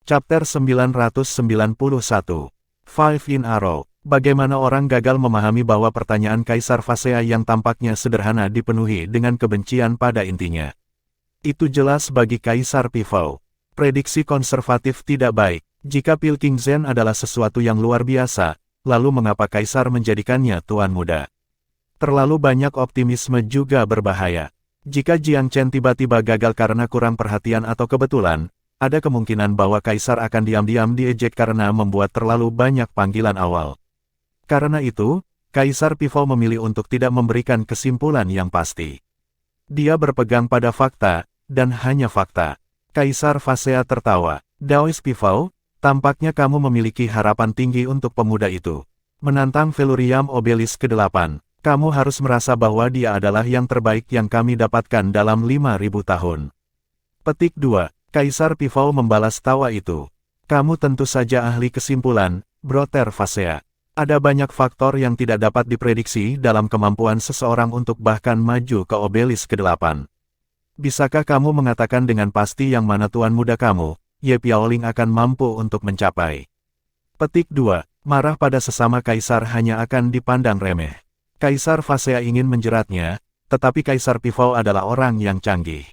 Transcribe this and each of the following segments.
Chapter 991. Five in a row. Bagaimana orang gagal memahami bahwa pertanyaan Kaisar Phasea yang tampaknya sederhana dipenuhi dengan kebencian pada intinya. Itu jelas bagi Kaisar Pifou. Prediksi konservatif tidak baik. Jika Pilkingzen adalah sesuatu yang luar biasa, lalu mengapa Kaisar menjadikannya tuan muda? Terlalu banyak optimisme juga berbahaya. Jika Jiang Chen tiba-tiba gagal karena kurang perhatian atau kebetulan, ada kemungkinan bahwa Kaisar akan diam-diam diejek karena membuat terlalu banyak panggilan awal. Karena itu, Kaisar Pifou memilih untuk tidak memberikan kesimpulan yang pasti. Dia berpegang pada fakta, dan hanya fakta. Kaisar Phasea tertawa. Daois Pifou, tampaknya kamu memiliki harapan tinggi untuk pemuda itu. Menantang Veluriam Obelisk ke-8, kamu harus merasa bahwa dia adalah yang terbaik yang kami dapatkan dalam 5.000 tahun. Petik 2. Kaisar Pifou membalas tawa itu. Kamu tentu saja ahli kesimpulan, Brother Phasea. Ada banyak faktor yang tidak dapat diprediksi dalam kemampuan seseorang untuk bahkan maju ke Obelisk ke-8. Bisakah kamu mengatakan dengan pasti yang mana tuan muda kamu, Ye Piaoling akan mampu untuk mencapai? Petik 2. Marah pada sesama kaisar hanya akan dipandang remeh. Kaisar Phasea ingin menjeratnya, tetapi Kaisar Pifou adalah orang yang canggih.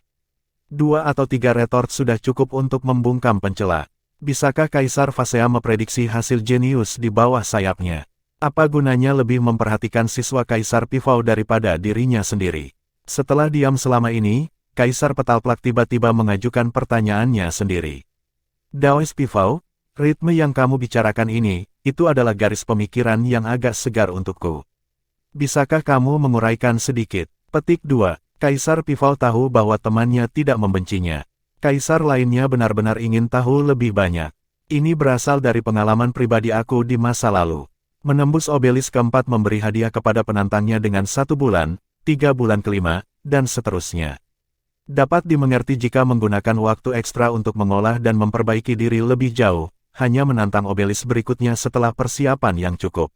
2 atau 3 retort sudah cukup untuk membungkam pencela. Bisakah Kaisar Phasea memprediksi hasil jenius di bawah sayapnya? Apa gunanya lebih memperhatikan siswa Kaisar Pifou daripada dirinya sendiri? Setelah diam selama ini, Kaisar Petalplak tiba-tiba mengajukan pertanyaannya sendiri. Daois Pifou, ritme yang kamu bicarakan ini, itu adalah garis pemikiran yang agak segar untukku. Bisakah kamu menguraikan sedikit? Petik 2. Kaisar Pifou tahu bahwa temannya tidak membencinya. Kaisar lainnya benar-benar ingin tahu lebih banyak. Ini berasal dari pengalaman pribadi aku di masa lalu. Menembus Obelisk ke-4 memberi hadiah kepada penantangnya dengan 1 bulan, 3 bulan ke-5, dan seterusnya. Dapat dimengerti jika menggunakan waktu ekstra untuk mengolah dan memperbaiki diri lebih jauh, hanya menantang Obelisk berikutnya setelah persiapan yang cukup.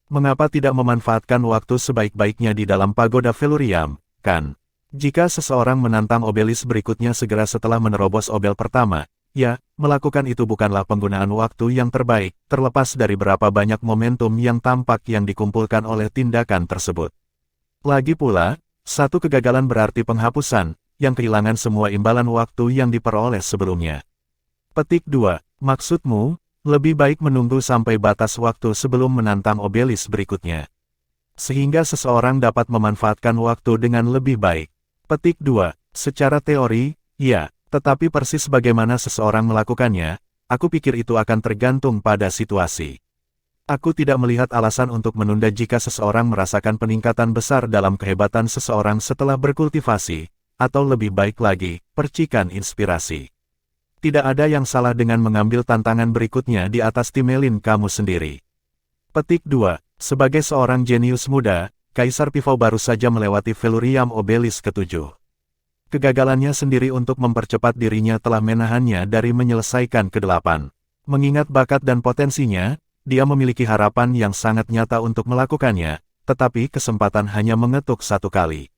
Mengapa tidak memanfaatkan waktu sebaik-baiknya di dalam pagoda Veluriam, kan? Jika seseorang menantang Obelisk berikutnya segera setelah menerobos obel pertama, ya, melakukan itu bukanlah penggunaan waktu yang terbaik, terlepas dari berapa banyak momentum yang tampak yang dikumpulkan oleh tindakan tersebut. Lagi pula, satu kegagalan berarti penghapusan, yang kehilangan semua imbalan waktu yang diperoleh sebelumnya. Petik 2. Maksudmu, lebih baik menunggu sampai batas waktu sebelum menantang Obelisk berikutnya, sehingga seseorang dapat memanfaatkan waktu dengan lebih baik. Petik 2. Secara teori, ya, tetapi persis bagaimana seseorang melakukannya, aku pikir itu akan tergantung pada situasi. Aku tidak melihat alasan untuk menunda jika seseorang merasakan peningkatan besar dalam kehebatan seseorang setelah berkultivasi, atau lebih baik lagi, percikan inspirasi. Tidak ada yang salah dengan mengambil tantangan berikutnya di atas timelin kamu sendiri. Petik 2. Sebagai seorang jenius muda, Kaisar Pifou baru saja melewati Veluriam Obelisk ke-7. Kegagalannya sendiri untuk mempercepat dirinya telah menahannya dari menyelesaikan ke-8. Mengingat bakat dan potensinya, dia memiliki harapan yang sangat nyata untuk melakukannya, tetapi kesempatan hanya mengetuk 1 kali.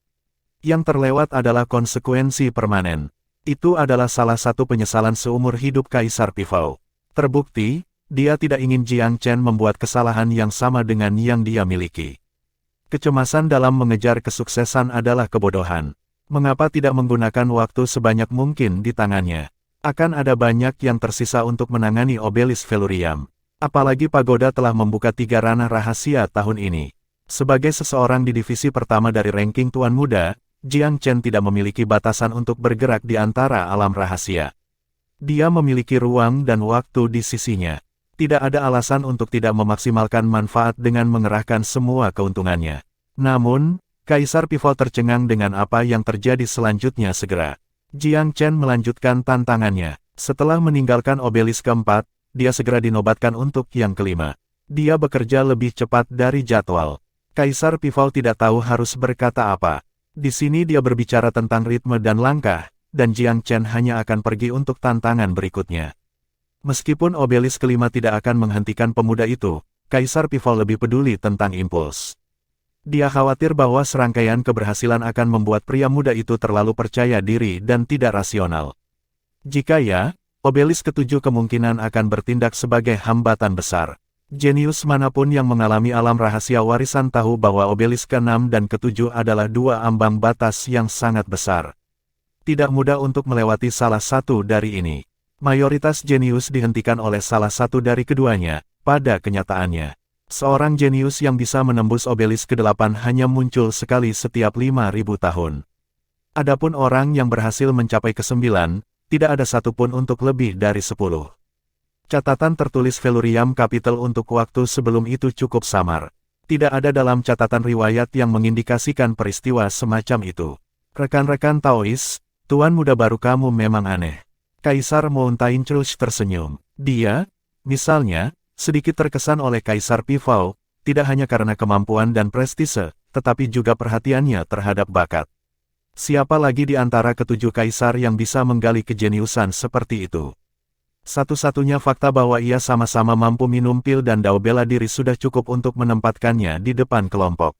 Yang terlewat adalah konsekuensi permanen. Itu adalah salah satu penyesalan seumur hidup Kaisar Pifou. Terbukti, dia tidak ingin Jiang Chen membuat kesalahan yang sama dengan yang dia miliki. Kecemasan dalam mengejar kesuksesan adalah kebodohan. Mengapa tidak menggunakan waktu sebanyak mungkin di tangannya? Akan ada banyak yang tersisa untuk menangani Obelisk Veluriam. Apalagi pagoda telah membuka 3 ranah rahasia tahun ini. Sebagai seseorang di divisi pertama dari ranking Tuan Muda, Jiang Chen tidak memiliki batasan untuk bergerak di antara alam rahasia. Dia memiliki ruang dan waktu di sisinya. Tidak ada alasan untuk tidak memaksimalkan manfaat dengan mengerahkan semua keuntungannya. Namun, Kaisar Pifou tercengang dengan apa yang terjadi selanjutnya segera. Jiang Chen melanjutkan tantangannya. Setelah meninggalkan Obelisk ke-4, dia segera dinobatkan untuk yang ke-5. Dia bekerja lebih cepat dari jadwal. Kaisar Pifou tidak tahu harus berkata apa. Di sini dia berbicara tentang ritme dan langkah, dan Jiang Chen hanya akan pergi untuk tantangan berikutnya. Meskipun Obelisk ke-5 tidak akan menghentikan pemuda itu, Kaisar Pifou lebih peduli tentang impuls. Dia khawatir bahwa serangkaian keberhasilan akan membuat pria muda itu terlalu percaya diri dan tidak rasional. Jika ya, Obelisk ketujuh kemungkinan akan bertindak sebagai hambatan besar. Jenius manapun yang mengalami alam rahasia warisan tahu bahwa obelisk ke-6 dan ke-7 adalah dua ambang batas yang sangat besar. Tidak mudah untuk melewati salah satu dari ini. Mayoritas jenius dihentikan oleh salah satu dari keduanya. Pada kenyataannya, seorang jenius yang bisa menembus obelisk ke-8 hanya muncul sekali setiap 5.000 tahun. Adapun orang yang berhasil mencapai ke-9, tidak ada satupun untuk lebih dari 10. Catatan tertulis Velurium Capital untuk waktu sebelum itu cukup samar. Tidak ada dalam catatan riwayat yang mengindikasikan peristiwa semacam itu. Rekan-rekan Taois, Tuan muda baru kamu memang aneh. Kaisar Mountain Truth tersenyum. Dia, misalnya, sedikit terkesan oleh Kaisar Pifau, tidak hanya karena kemampuan dan prestise, tetapi juga perhatiannya terhadap bakat. Siapa lagi di antara ketujuh kaisar yang bisa menggali kejeniusan seperti itu? Satu-satunya fakta bahwa ia sama-sama mampu minum pil dan dao bela diri sudah cukup untuk menempatkannya di depan kelompok.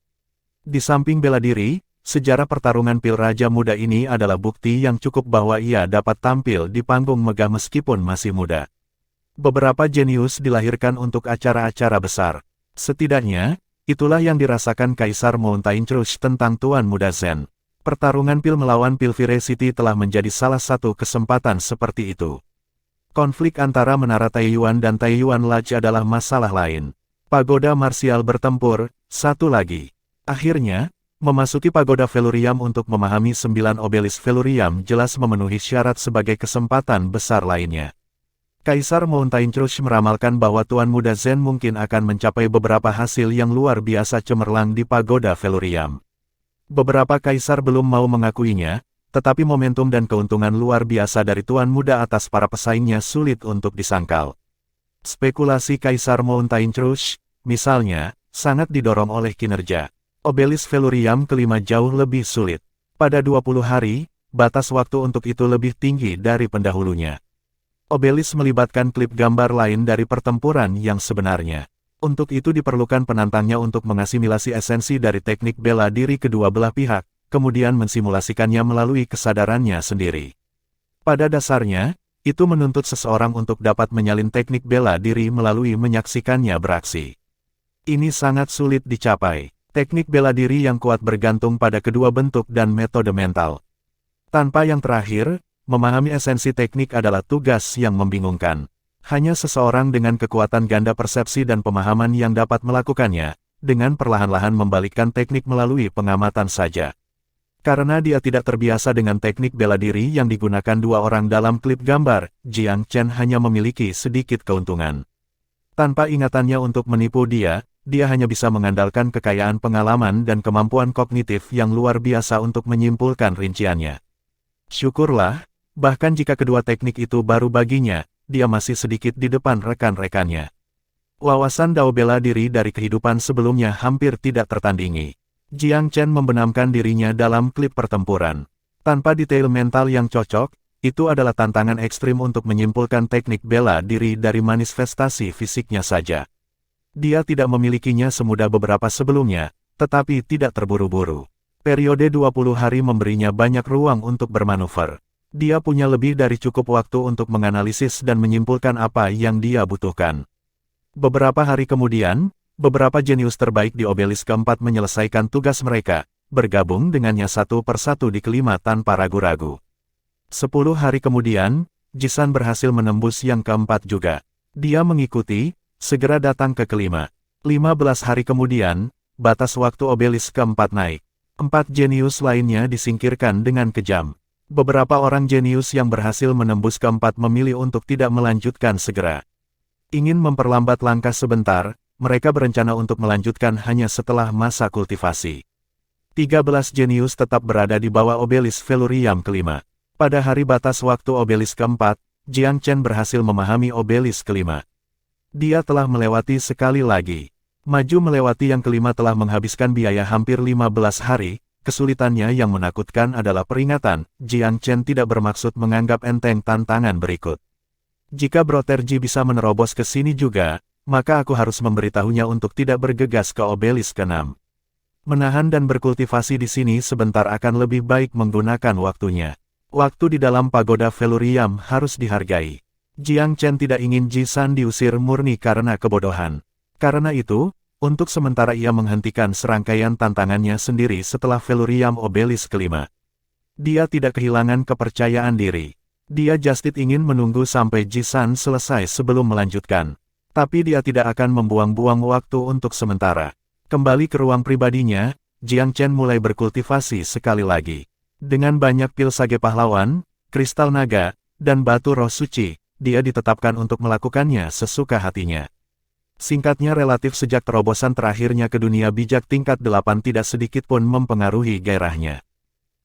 Di samping bela diri, sejarah pertarungan pil Raja Muda ini adalah bukti yang cukup bahwa ia dapat tampil di panggung megah meskipun masih muda. Beberapa jenius dilahirkan untuk acara-acara besar. Setidaknya, itulah yang dirasakan Kaisar Mountain Truth tentang Tuan Muda Zen. Pertarungan pil melawan pil City telah menjadi salah satu kesempatan seperti itu. Konflik antara Menara Taiyuan dan Taiyuan Lodge adalah masalah lain. Pagoda marsial bertempur, satu lagi. Akhirnya, memasuki Pagoda Velurium untuk memahami 9 obelisk Velurium jelas memenuhi syarat sebagai kesempatan besar lainnya. Kaisar Mountain Truth meramalkan bahwa Tuan Muda Zen mungkin akan mencapai beberapa hasil yang luar biasa cemerlang di Pagoda Velurium. Beberapa kaisar belum mau mengakuinya, tetapi momentum dan keuntungan luar biasa dari Tuan Muda atas para pesaingnya sulit untuk disangkal. Spekulasi Kaisar Mountain Truth, misalnya, sangat didorong oleh kinerja. Obelisk Velurium ke-5 jauh lebih sulit. Pada 20 hari, batas waktu untuk itu lebih tinggi dari pendahulunya. Obelisk melibatkan klip gambar lain dari pertempuran yang sebenarnya. Untuk itu diperlukan penantangnya untuk mengasimilasi esensi dari teknik bela diri kedua belah pihak, kemudian mensimulasikannya melalui kesadarannya sendiri. Pada dasarnya, itu menuntut seseorang untuk dapat menyalin teknik bela diri melalui menyaksikannya beraksi. Ini sangat sulit dicapai. Teknik bela diri yang kuat bergantung pada kedua bentuk dan metode mental. Tanpa yang terakhir, memahami esensi teknik adalah tugas yang membingungkan. Hanya seseorang dengan kekuatan ganda persepsi dan pemahaman yang dapat melakukannya, dengan perlahan-lahan membalikkan teknik melalui pengamatan saja. Karena dia tidak terbiasa dengan teknik bela diri yang digunakan dua orang dalam klip gambar, Jiang Chen hanya memiliki sedikit keuntungan. Tanpa ingatannya untuk menipu dia hanya bisa mengandalkan kekayaan pengalaman dan kemampuan kognitif yang luar biasa untuk menyimpulkan rinciannya. Syukurlah, bahkan jika kedua teknik itu baru baginya, dia masih sedikit di depan rekan-rekannya. Wawasan dao bela diri dari kehidupan sebelumnya hampir tidak tertandingi. Jiang Chen membenamkan dirinya dalam klip pertempuran. Tanpa detail mental yang cocok, itu adalah tantangan ekstrim untuk menyimpulkan teknik bela diri dari manifestasi fisiknya saja. Dia tidak memilikinya semudah beberapa sebelumnya, tetapi tidak terburu-buru. Periode 20 hari memberinya banyak ruang untuk bermanuver. Dia punya lebih dari cukup waktu untuk menganalisis dan menyimpulkan apa yang dia butuhkan. Beberapa hari kemudian, beberapa jenius terbaik di obelisk keempat menyelesaikan tugas mereka, bergabung dengannya satu persatu di kelima tanpa ragu-ragu. 10 hari kemudian, Jisan berhasil menembus yang keempat juga. Dia mengikuti, segera datang ke kelima. 15 hari kemudian, batas waktu obelisk keempat naik. 4 jenius lainnya disingkirkan dengan kejam. Beberapa orang jenius yang berhasil menembus keempat memilih untuk tidak melanjutkan segera. Ingin memperlambat langkah sebentar, mereka berencana untuk melanjutkan hanya setelah masa kultivasi. 13 jenius tetap berada di bawah obelisk Velurium kelima. Pada hari batas waktu obelisk keempat, Jiang Chen berhasil memahami obelisk kelima. Dia telah melewati sekali lagi. Maju melewati yang kelima telah menghabiskan biaya hampir 15 hari, kesulitannya yang menakutkan adalah peringatan, Jiang Chen tidak bermaksud menganggap enteng tantangan berikut. Jika Broterji bisa menerobos ke sini juga, maka aku harus memberitahunya untuk tidak bergegas ke obelisk ke-6. Menahan dan berkultivasi di sini sebentar akan lebih baik menggunakan waktunya. Waktu di dalam Pagoda Velurium harus dihargai. Jiang Chen tidak ingin Ji San diusir murni karena kebodohan. Karena itu, untuk sementara ia menghentikan serangkaian tantangannya sendiri setelah Velurium Obelisk kelima. Dia tidak kehilangan kepercayaan diri. Dia justip ingin menunggu sampai Ji San selesai sebelum melanjutkan. Tapi dia tidak akan membuang-buang waktu untuk sementara. Kembali ke ruang pribadinya, Jiang Chen mulai berkultivasi sekali lagi. Dengan banyak pil sage pahlawan, kristal naga, dan batu roh suci, dia ditetapkan untuk melakukannya sesuka hatinya. Singkatnya relatif sejak terobosan terakhirnya ke dunia bijak tingkat 8 tidak sedikit pun mempengaruhi gairahnya.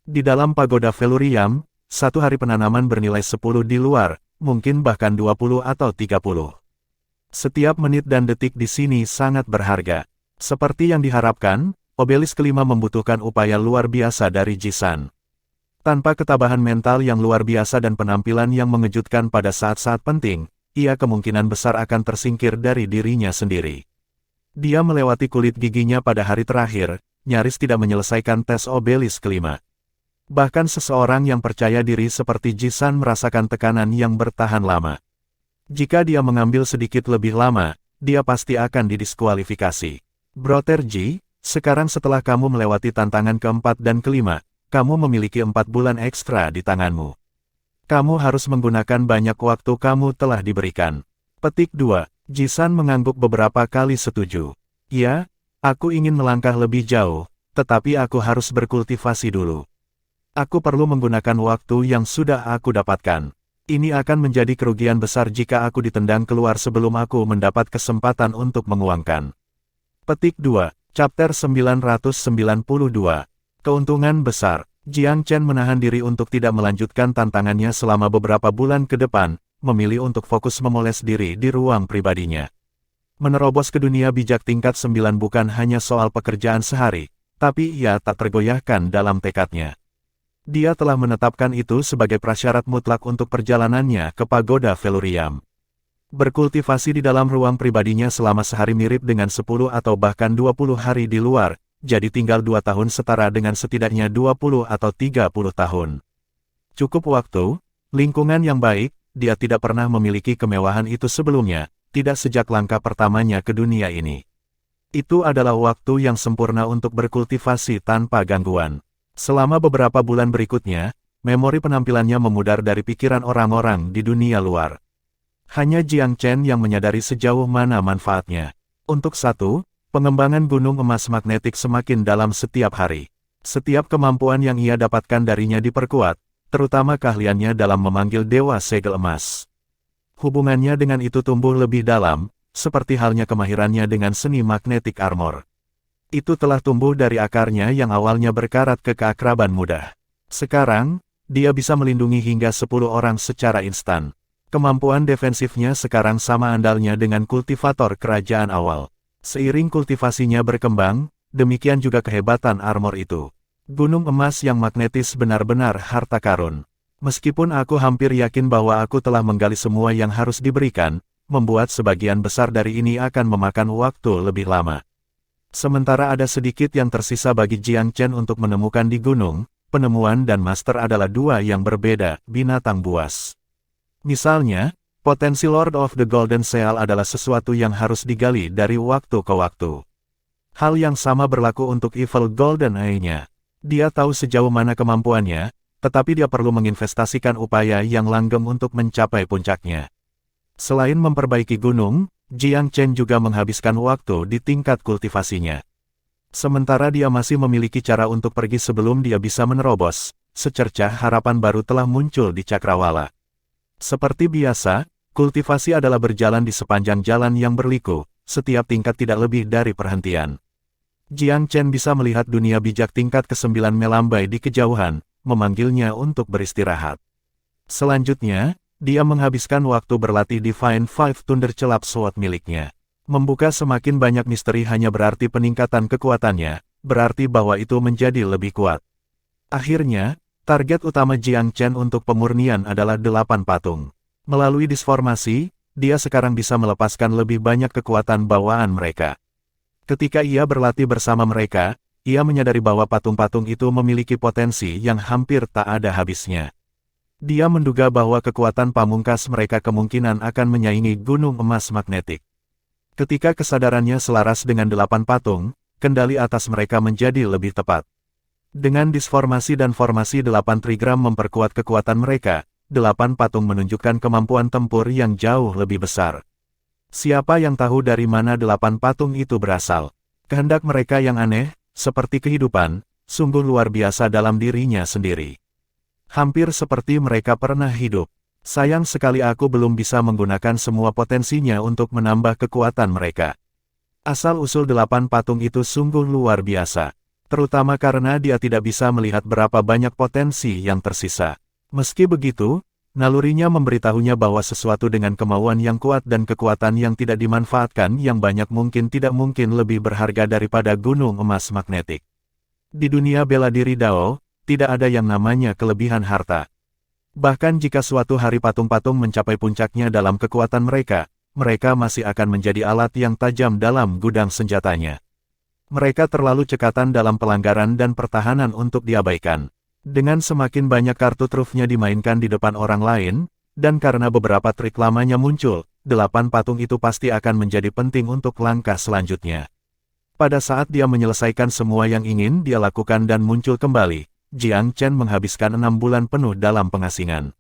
Di dalam pagoda Velurium, satu hari penanaman bernilai 10 di luar, mungkin bahkan 20 atau 30. Setiap menit dan detik di sini sangat berharga. Seperti yang diharapkan, Obelisk kelima membutuhkan upaya luar biasa dari Ji San. Tanpa ketabahan mental yang luar biasa dan penampilan yang mengejutkan pada saat-saat penting, ia kemungkinan besar akan tersingkir dari dirinya sendiri. Dia melewati kulit giginya pada hari terakhir, nyaris tidak menyelesaikan tes Obelisk kelima. Bahkan seseorang yang percaya diri seperti Ji San merasakan tekanan yang bertahan lama. Jika dia mengambil sedikit lebih lama, dia pasti akan didiskualifikasi. Brother Ji, sekarang setelah kamu melewati tantangan keempat dan kelima, kamu memiliki 4 bulan ekstra di tanganmu. Kamu harus menggunakan banyak waktu kamu telah diberikan. Petik 2. Ji San mengangguk beberapa kali setuju. Ya, aku ingin melangkah lebih jauh, tetapi aku harus berkultivasi dulu. Aku perlu menggunakan waktu yang sudah aku dapatkan. Ini akan menjadi kerugian besar jika aku ditendang keluar sebelum aku mendapat kesempatan untuk menguangkan. Petik 2. Chapter 992. Keuntungan besar. Jiang Chen menahan diri untuk tidak melanjutkan tantangannya selama beberapa bulan ke depan, memilih untuk fokus memoles diri di ruang pribadinya. Menerobos ke dunia bijak tingkat 9 bukan hanya soal pekerjaan sehari, tapi ia tak tergoyahkan dalam tekadnya. Dia telah menetapkan itu sebagai prasyarat mutlak untuk perjalanannya ke pagoda Velurium. Berkultivasi di dalam ruang pribadinya selama sehari mirip dengan 10 atau bahkan 20 hari di luar, jadi tinggal 2 tahun setara dengan setidaknya 20 atau 30 tahun. Cukup waktu, lingkungan yang baik, dia tidak pernah memiliki kemewahan itu sebelumnya, tidak sejak langkah pertamanya ke dunia ini. Itu adalah waktu yang sempurna untuk berkultivasi tanpa gangguan. Selama beberapa bulan berikutnya, memori penampilannya memudar dari pikiran orang-orang di dunia luar. Hanya Jiang Chen yang menyadari sejauh mana manfaatnya. Untuk satu, pengembangan gunung emas magnetik semakin dalam setiap hari. Setiap kemampuan yang ia dapatkan darinya diperkuat, terutama keahliannya dalam memanggil dewa segel emas. Hubungannya dengan itu tumbuh lebih dalam, seperti halnya kemahirannya dengan seni magnetic armor. Itu telah tumbuh dari akarnya yang awalnya berkarat ke keakraban mudah. Sekarang, dia bisa melindungi hingga 10 orang secara instan. Kemampuan defensifnya sekarang sama andalnya dengan kultivator kerajaan awal. Seiring kultivasinya berkembang, demikian juga kehebatan armor itu. Gunung emas yang magnetis benar-benar harta karun. Meskipun aku hampir yakin bahwa aku telah menggali semua yang harus diberikan, membuat sebagian besar dari ini akan memakan waktu lebih lama. Sementara ada sedikit yang tersisa bagi Jiang Chen untuk menemukan di gunung, penemuan dan master adalah dua yang berbeda, binatang buas. Misalnya, potensi Lord of the Golden Seal adalah sesuatu yang harus digali dari waktu ke waktu. Hal yang sama berlaku untuk Evil Golden Eye-nya. Dia tahu sejauh mana kemampuannya, tetapi dia perlu menginvestasikan upaya yang langgeng untuk mencapai puncaknya. Selain memperbaiki gunung, Jiang Chen juga menghabiskan waktu di tingkat kultivasinya. Sementara dia masih memiliki cara untuk pergi sebelum dia bisa menerobos, secercah harapan baru telah muncul di Cakrawala. Seperti biasa, kultivasi adalah berjalan di sepanjang jalan yang berliku, setiap tingkat tidak lebih dari perhentian. Jiang Chen bisa melihat dunia bijak tingkat ke-9 melambai di kejauhan, memanggilnya untuk beristirahat. Selanjutnya, dia menghabiskan waktu berlatih Divine Five Thunder Celap Sword miliknya. Membuka semakin banyak misteri hanya berarti peningkatan kekuatannya, berarti bahwa itu menjadi lebih kuat. Akhirnya, target utama Jiang Chen untuk pemurnian adalah 8 patung. Melalui disformasi, dia sekarang bisa melepaskan lebih banyak kekuatan bawaan mereka. Ketika ia berlatih bersama mereka, ia menyadari bahwa patung-patung itu memiliki potensi yang hampir tak ada habisnya. Dia menduga bahwa kekuatan pamungkas mereka kemungkinan akan menyaingi gunung emas magnetik. Ketika kesadarannya selaras dengan 8 patung, kendali atas mereka menjadi lebih tepat. Dengan disformasi dan formasi 8 trigram memperkuat kekuatan mereka, 8 patung menunjukkan kemampuan tempur yang jauh lebih besar. Siapa yang tahu dari mana 8 patung itu berasal? Kehendak mereka yang aneh, seperti kehidupan, sungguh luar biasa dalam dirinya sendiri. Hampir seperti mereka pernah hidup. Sayang sekali aku belum bisa menggunakan semua potensinya untuk menambah kekuatan mereka. Asal-usul 8 patung itu sungguh luar biasa. Terutama karena dia tidak bisa melihat berapa banyak potensi yang tersisa. Meski begitu, nalurinya memberitahunya bahwa sesuatu dengan kemauan yang kuat dan kekuatan yang tidak dimanfaatkan yang banyak mungkin tidak mungkin lebih berharga daripada gunung emas magnetik. Di dunia bela diri Dao, tidak ada yang namanya kelebihan harta. Bahkan jika suatu hari patung-patung mencapai puncaknya dalam kekuatan mereka, mereka masih akan menjadi alat yang tajam dalam gudang senjatanya. Mereka terlalu cekatan dalam pelanggaran dan pertahanan untuk diabaikan. Dengan semakin banyak kartu trufnya dimainkan di depan orang lain, dan karena beberapa trik lamanya muncul, 8 patung itu pasti akan menjadi penting untuk langkah selanjutnya. Pada saat dia menyelesaikan semua yang ingin dia lakukan dan muncul kembali, Jiang Chen menghabiskan 6 bulan penuh dalam pengasingan.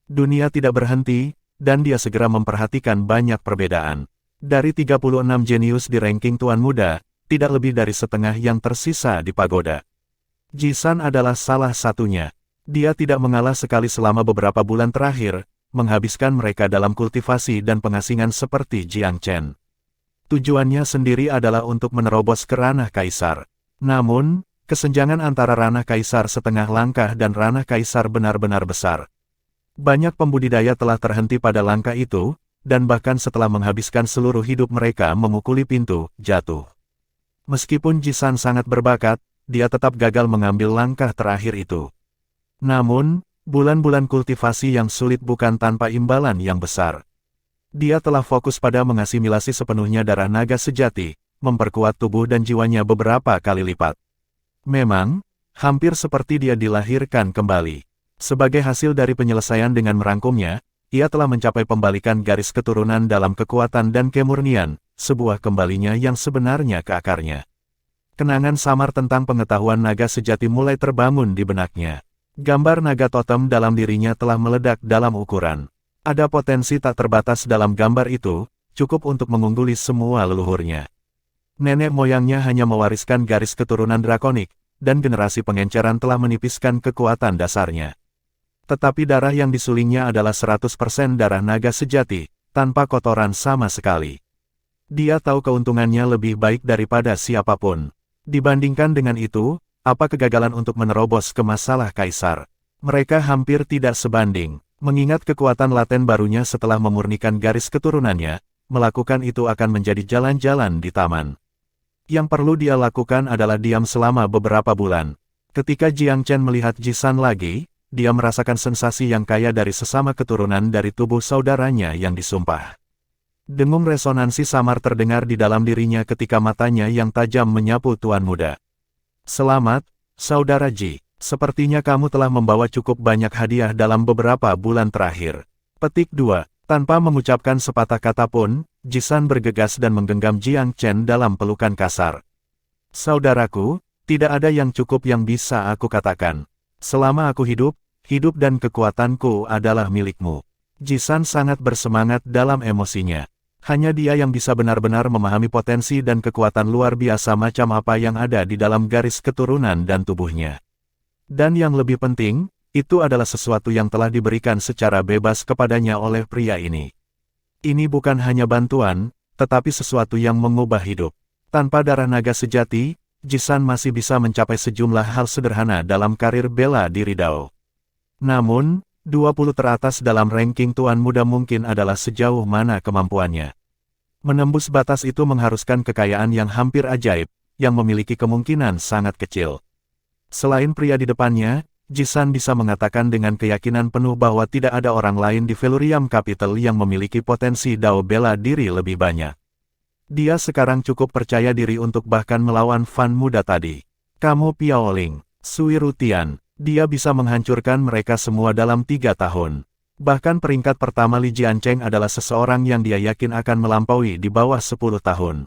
Dunia tidak berhenti, dan dia segera memperhatikan banyak perbedaan. Dari 36 jenius di ranking Tuan Muda, tidak lebih dari setengah yang tersisa di pagoda. Jisan adalah salah satunya. Dia tidak mengalah sekali selama beberapa bulan terakhir, menghabiskan mereka dalam kultivasi dan pengasingan seperti Jiang Chen. Tujuannya sendiri adalah untuk menerobos ke ranah kaisar. Namun, kesenjangan antara ranah kaisar setengah langkah dan ranah kaisar benar-benar besar. Banyak pembudidaya telah terhenti pada langkah itu, dan bahkan setelah menghabiskan seluruh hidup mereka memukuli pintu, jatuh. Meskipun Jisan sangat berbakat, dia tetap gagal mengambil langkah terakhir itu. Namun, bulan-bulan kultivasi yang sulit bukan tanpa imbalan yang besar. Dia telah fokus pada mengasimilasi sepenuhnya darah naga sejati, memperkuat tubuh dan jiwanya beberapa kali lipat. Memang, hampir seperti dia dilahirkan kembali. Sebagai hasil dari penyelesaian dengan merangkumnya, ia telah mencapai pembalikan garis keturunan dalam kekuatan dan kemurnian, sebuah kembalinya yang sebenarnya ke akarnya. Kenangan samar tentang pengetahuan naga sejati mulai terbangun di benaknya. Gambar naga totem dalam dirinya telah meledak dalam ukuran. Ada potensi tak terbatas dalam gambar itu, cukup untuk mengungguli semua leluhurnya. Nenek moyangnya hanya mewariskan garis keturunan drakonik, dan generasi pengenceran telah menipiskan kekuatan dasarnya. Tetapi darah yang disulingnya adalah 100% darah naga sejati, tanpa kotoran sama sekali. Dia tahu keuntungannya lebih baik daripada siapapun. Dibandingkan dengan itu, apa kegagalan untuk menerobos ke masalah kaisar? Mereka hampir tidak sebanding. Mengingat kekuatan laten barunya setelah memurnikan garis keturunannya, melakukan itu akan menjadi jalan-jalan di taman. Yang perlu dia lakukan adalah diam selama beberapa bulan. Ketika Jiang Chen melihat Jisan lagi, dia merasakan sensasi yang kaya dari sesama keturunan dari tubuh saudaranya yang disumpah. Dengung resonansi samar terdengar di dalam dirinya ketika matanya yang tajam menyapu Tuan Muda. Selamat, Saudara Ji. Sepertinya kamu telah membawa cukup banyak hadiah dalam beberapa bulan terakhir. Petik 2. Tanpa mengucapkan sepatah kata pun, Jisan bergegas dan menggenggam Jiang Chen dalam pelukan kasar. Saudaraku, tidak ada yang cukup yang bisa aku katakan. Selama aku hidup dan kekuatanku adalah milikmu. Jisan sangat bersemangat dalam emosinya. Hanya dia yang bisa benar-benar memahami potensi dan kekuatan luar biasa macam apa yang ada di dalam garis keturunan dan tubuhnya. Dan yang lebih penting, itu adalah sesuatu yang telah diberikan secara bebas kepadanya oleh pria ini. Ini bukan hanya bantuan, tetapi sesuatu yang mengubah hidup. Tanpa darah naga sejati, Jisan masih bisa mencapai sejumlah hal sederhana dalam karir bela diri Dao. Namun, 20 teratas dalam ranking Tuan Muda mungkin adalah sejauh mana kemampuannya. Menembus batas itu mengharuskan kekayaan yang hampir ajaib, yang memiliki kemungkinan sangat kecil. Selain pria di depannya, Jisan bisa mengatakan dengan keyakinan penuh bahwa tidak ada orang lain di Velurium Capital yang memiliki potensi Dao bela diri lebih banyak. Dia sekarang cukup percaya diri untuk bahkan melawan Fan Muda tadi. Kamu Piaoling, Sui Rutian, Dia bisa menghancurkan mereka semua dalam 3 tahun. Bahkan peringkat pertama Li Jiancheng adalah seseorang yang dia yakin akan melampaui di bawah 10 tahun.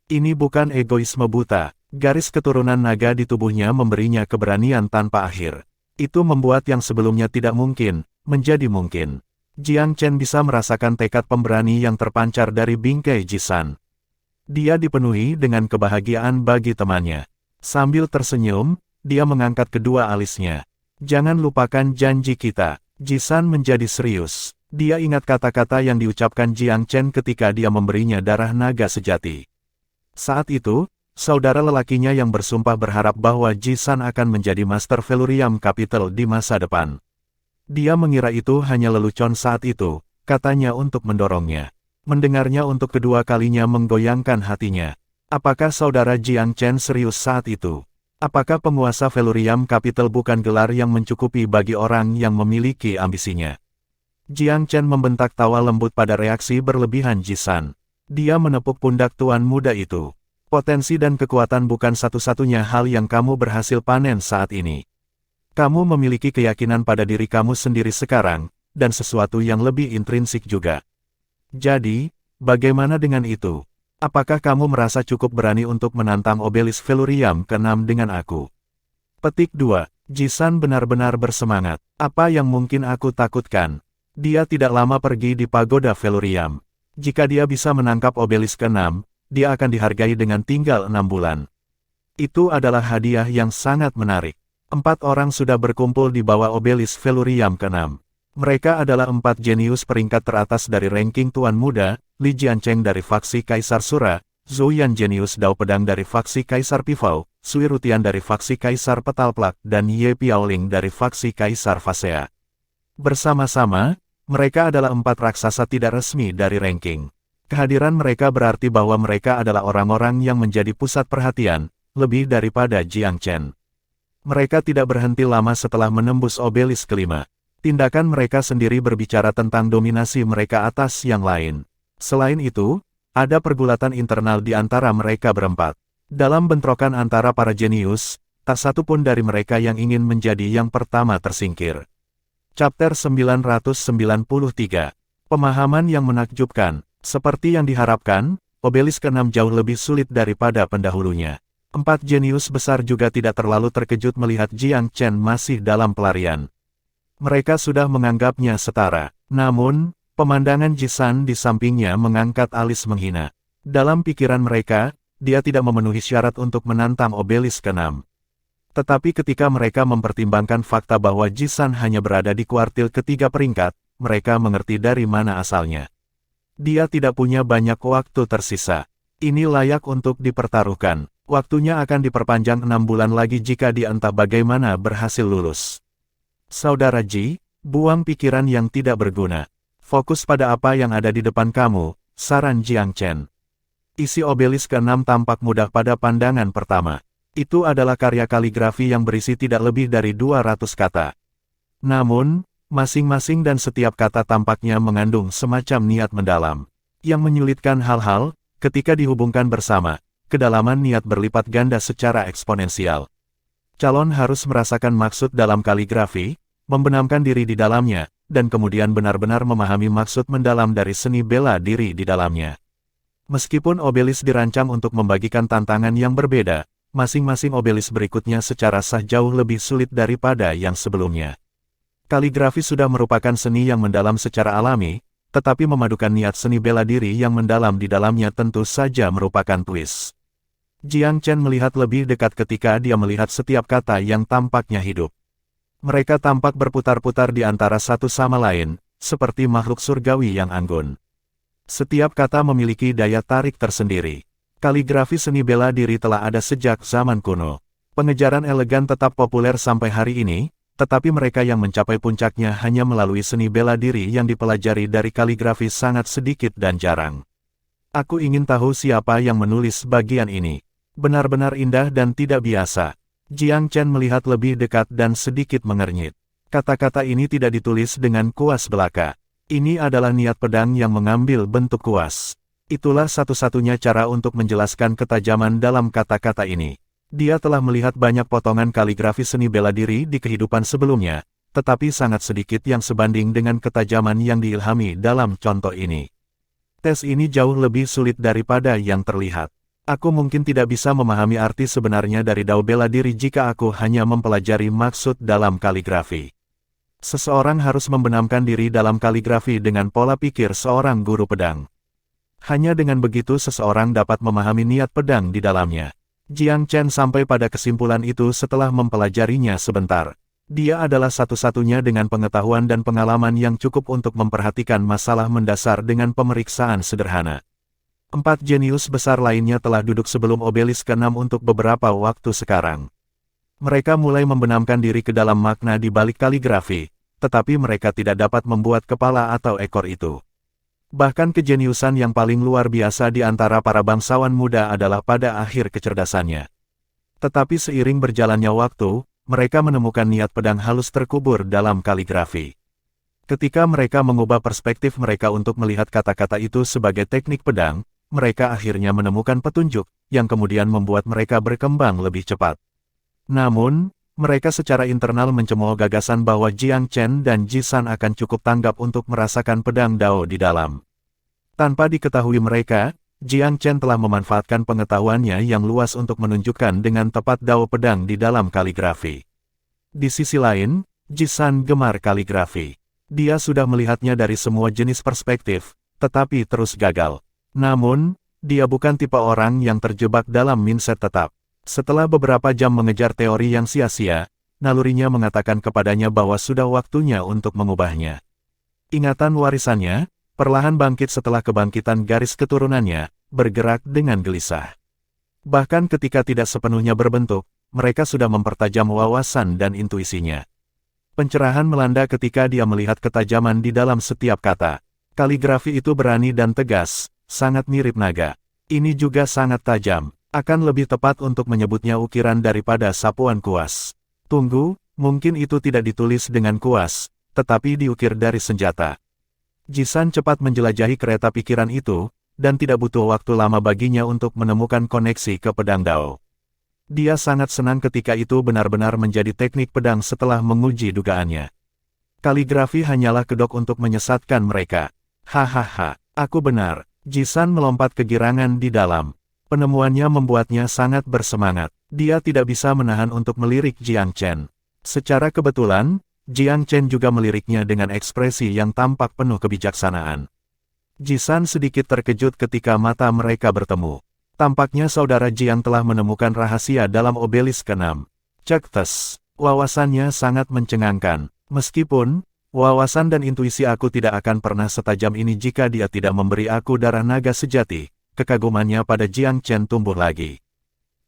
Ini bukan egoisme buta, garis keturunan naga di tubuhnya memberinya keberanian tanpa akhir. Itu membuat yang sebelumnya tidak mungkin, menjadi mungkin. Jiang Chen bisa merasakan tekad pemberani yang terpancar dari bingkai Jisan. Dia dipenuhi dengan kebahagiaan bagi temannya. Sambil tersenyum, dia mengangkat kedua alisnya. Jangan lupakan janji kita. Jisan menjadi serius. Dia ingat kata-kata yang diucapkan Jiang Chen ketika dia memberinya darah naga sejati. Saat itu, saudara lelakinya yang bersumpah berharap bahwa Jisan akan menjadi Master Velurium Capital di masa depan. Dia mengira itu hanya lelucon saat itu, katanya untuk mendorongnya. Mendengarnya untuk kedua kalinya menggoyangkan hatinya. Apakah saudara Jiang Chen serius saat itu? Apakah penguasa Velurium Capital bukan gelar yang mencukupi bagi orang yang memiliki ambisinya? Jiang Chen membentak tawa lembut pada reaksi berlebihan Jisan. Dia menepuk pundak tuan muda itu. Potensi dan kekuatan bukan satu-satunya hal yang kamu berhasil panen saat ini. Kamu memiliki keyakinan pada diri kamu sendiri sekarang, dan sesuatu yang lebih intrinsik juga. Jadi, bagaimana dengan itu? Apakah kamu merasa cukup berani untuk menantang obelis Velurium ke-6 dengan aku? Petik 2. Jisan benar-benar bersemangat. Apa yang mungkin aku takutkan? Dia tidak lama pergi di pagoda Velurium. Jika dia bisa menangkap obelis ke-6, dia akan dihargai dengan tinggal 6 bulan. Itu adalah hadiah yang sangat menarik. 4 orang sudah berkumpul di bawah obelis Velurium ke-6. Mereka adalah 4 jenius peringkat teratas dari ranking Tuan Muda, Li Jiancheng dari faksi Kaisar Sura, Zhou Yan jenius Dao Pedang dari faksi Kaisar Pifao, Sui Rutian dari faksi Kaisar Petal Plak, dan Ye Piaoling dari faksi Kaisar Fasea. Bersama-sama, mereka adalah 4 raksasa tidak resmi dari ranking. Kehadiran mereka berarti bahwa mereka adalah orang-orang yang menjadi pusat perhatian, lebih daripada Jiang Chen. Mereka tidak berhenti lama setelah menembus obelis ke-5. Tindakan mereka sendiri berbicara tentang dominasi mereka atas yang lain. Selain itu, ada pergulatan internal di antara mereka berempat. Dalam bentrokan antara para jenius, tak satu pun dari mereka yang ingin menjadi yang pertama tersingkir. Chapter 993. Pemahaman yang menakjubkan. Seperti yang diharapkan, obelis ke-6 jauh lebih sulit daripada pendahulunya. 4 jenius besar juga tidak terlalu terkejut melihat Jiang Chen masih dalam pelarian. Mereka sudah menganggapnya setara. Namun, pemandangan Jisan di sampingnya mengangkat alis menghina. Dalam pikiran mereka, dia tidak memenuhi syarat untuk menantang obelis ke-6. Tetapi ketika mereka mempertimbangkan fakta bahwa Jisan hanya berada di kuartil ketiga peringkat, mereka mengerti dari mana asalnya. Dia tidak punya banyak waktu tersisa. Ini layak untuk dipertaruhkan. Waktunya akan diperpanjang 6 bulan lagi jika dia entah bagaimana berhasil lulus. Saudara Ji, buang pikiran yang tidak berguna. Fokus pada apa yang ada di depan kamu, saran Jiang Chen. Isi obelis ke-6 tampak mudah pada pandangan pertama. Itu adalah karya kaligrafi yang berisi tidak lebih dari 200 kata. Namun, masing-masing dan setiap kata tampaknya mengandung semacam niat mendalam. Yang menyulitkan hal-hal, ketika dihubungkan bersama, kedalaman niat berlipat ganda secara eksponensial. Calon harus merasakan maksud dalam kaligrafi, membenamkan diri di dalamnya, dan kemudian benar-benar memahami maksud mendalam dari seni bela diri di dalamnya. Meskipun obelis dirancang untuk membagikan tantangan yang berbeda, masing-masing obelis berikutnya secara sah jauh lebih sulit daripada yang sebelumnya. Kaligrafi sudah merupakan seni yang mendalam secara alami, tetapi memadukan niat seni bela diri yang mendalam di dalamnya tentu saja merupakan twist. Jiang Chen melihat lebih dekat ketika dia melihat setiap kata yang tampaknya hidup. Mereka tampak berputar-putar di antara satu sama lain, seperti makhluk surgawi yang anggun. Setiap kata memiliki daya tarik tersendiri. Kaligrafi seni bela diri telah ada sejak zaman kuno. Pengejaran elegan tetap populer sampai hari ini, tetapi mereka yang mencapai puncaknya hanya melalui seni bela diri yang dipelajari dari kaligrafi sangat sedikit dan jarang. Aku ingin tahu siapa yang menulis bagian ini. Benar-benar indah dan tidak biasa. Jiang Chen melihat lebih dekat dan sedikit mengernyit. Kata-kata ini tidak ditulis dengan kuas belaka. Ini adalah niat pedang yang mengambil bentuk kuas. Itulah satu-satunya cara untuk menjelaskan ketajaman dalam kata-kata ini. Dia telah melihat banyak potongan kaligrafi seni bela diri di kehidupan sebelumnya, tetapi sangat sedikit yang sebanding dengan ketajaman yang diilhami dalam contoh ini. Tes ini jauh lebih sulit daripada yang terlihat. Aku mungkin tidak bisa memahami arti sebenarnya dari dao bela diri jika aku hanya mempelajari maksud dalam kaligrafi. Seseorang harus membenamkan diri dalam kaligrafi dengan pola pikir seorang guru pedang. Hanya dengan begitu seseorang dapat memahami niat pedang di dalamnya. Jiang Chen sampai pada kesimpulan itu setelah mempelajarinya sebentar. Dia adalah satu-satunya dengan pengetahuan dan pengalaman yang cukup untuk memperhatikan masalah mendasar dengan pemeriksaan sederhana. 4 jenius besar lainnya telah duduk sebelum obelisk ke-6 untuk beberapa waktu sekarang. Mereka mulai membenamkan diri ke dalam makna di balik kaligrafi, tetapi mereka tidak dapat membuat kepala atau ekor itu. Bahkan kejeniusan yang paling luar biasa di antara para bangsawan muda adalah pada akhir kecerdasannya. Tetapi seiring berjalannya waktu, mereka menemukan niat pedang halus terkubur dalam kaligrafi. Ketika mereka mengubah perspektif mereka untuk melihat kata-kata itu sebagai teknik pedang, mereka akhirnya menemukan petunjuk, yang kemudian membuat mereka berkembang lebih cepat. Namun, mereka secara internal mencemooh gagasan bahwa Jiang Chen dan Ji San akan cukup tanggap untuk merasakan pedang Dao di dalam. Tanpa diketahui mereka, Jiang Chen telah memanfaatkan pengetahuannya yang luas untuk menunjukkan dengan tepat Dao pedang di dalam kaligrafi. Di sisi lain, Ji San gemar kaligrafi. Dia sudah melihatnya dari semua jenis perspektif, tetapi terus gagal. Namun, dia bukan tipe orang yang terjebak dalam mindset tetap. Setelah beberapa jam mengejar teori yang sia-sia, nalurinya mengatakan kepadanya bahwa sudah waktunya untuk mengubahnya. Ingatan warisannya, perlahan bangkit setelah kebangkitan garis keturunannya, bergerak dengan gelisah. Bahkan ketika tidak sepenuhnya berbentuk, mereka sudah mempertajam wawasan dan intuisinya. Pencerahan melanda ketika dia melihat ketajaman di dalam setiap kata. Kaligrafi itu berani dan tegas, sangat mirip naga. Ini juga sangat tajam. Akan lebih tepat untuk menyebutnya ukiran daripada sapuan kuas. Tunggu, mungkin itu tidak ditulis dengan kuas, tetapi diukir dari senjata. Ji San cepat menjelajahi kereta pikiran itu, dan tidak butuh waktu lama baginya untuk menemukan koneksi ke pedang Dao. Dia sangat senang ketika itu benar-benar menjadi teknik pedang setelah menguji dugaannya. Kaligrafi hanyalah kedok untuk menyesatkan mereka. Hahaha, aku benar. Ji San melompat kegirangan di dalam. Penemuannya membuatnya sangat bersemangat. Dia tidak bisa menahan untuk melirik Jiang Chen. Secara kebetulan, Jiang Chen juga meliriknya dengan ekspresi yang tampak penuh kebijaksanaan. Ji San sedikit terkejut ketika mata mereka bertemu. Tampaknya saudara Jiang telah menemukan rahasia dalam obelisk ke-6. Cek tes. Wawasannya sangat mencengangkan. Meskipun, wawasan dan intuisi aku tidak akan pernah setajam ini jika dia tidak memberi aku darah naga sejati. Kekagumannya pada Jiang Chen tumbuh lagi.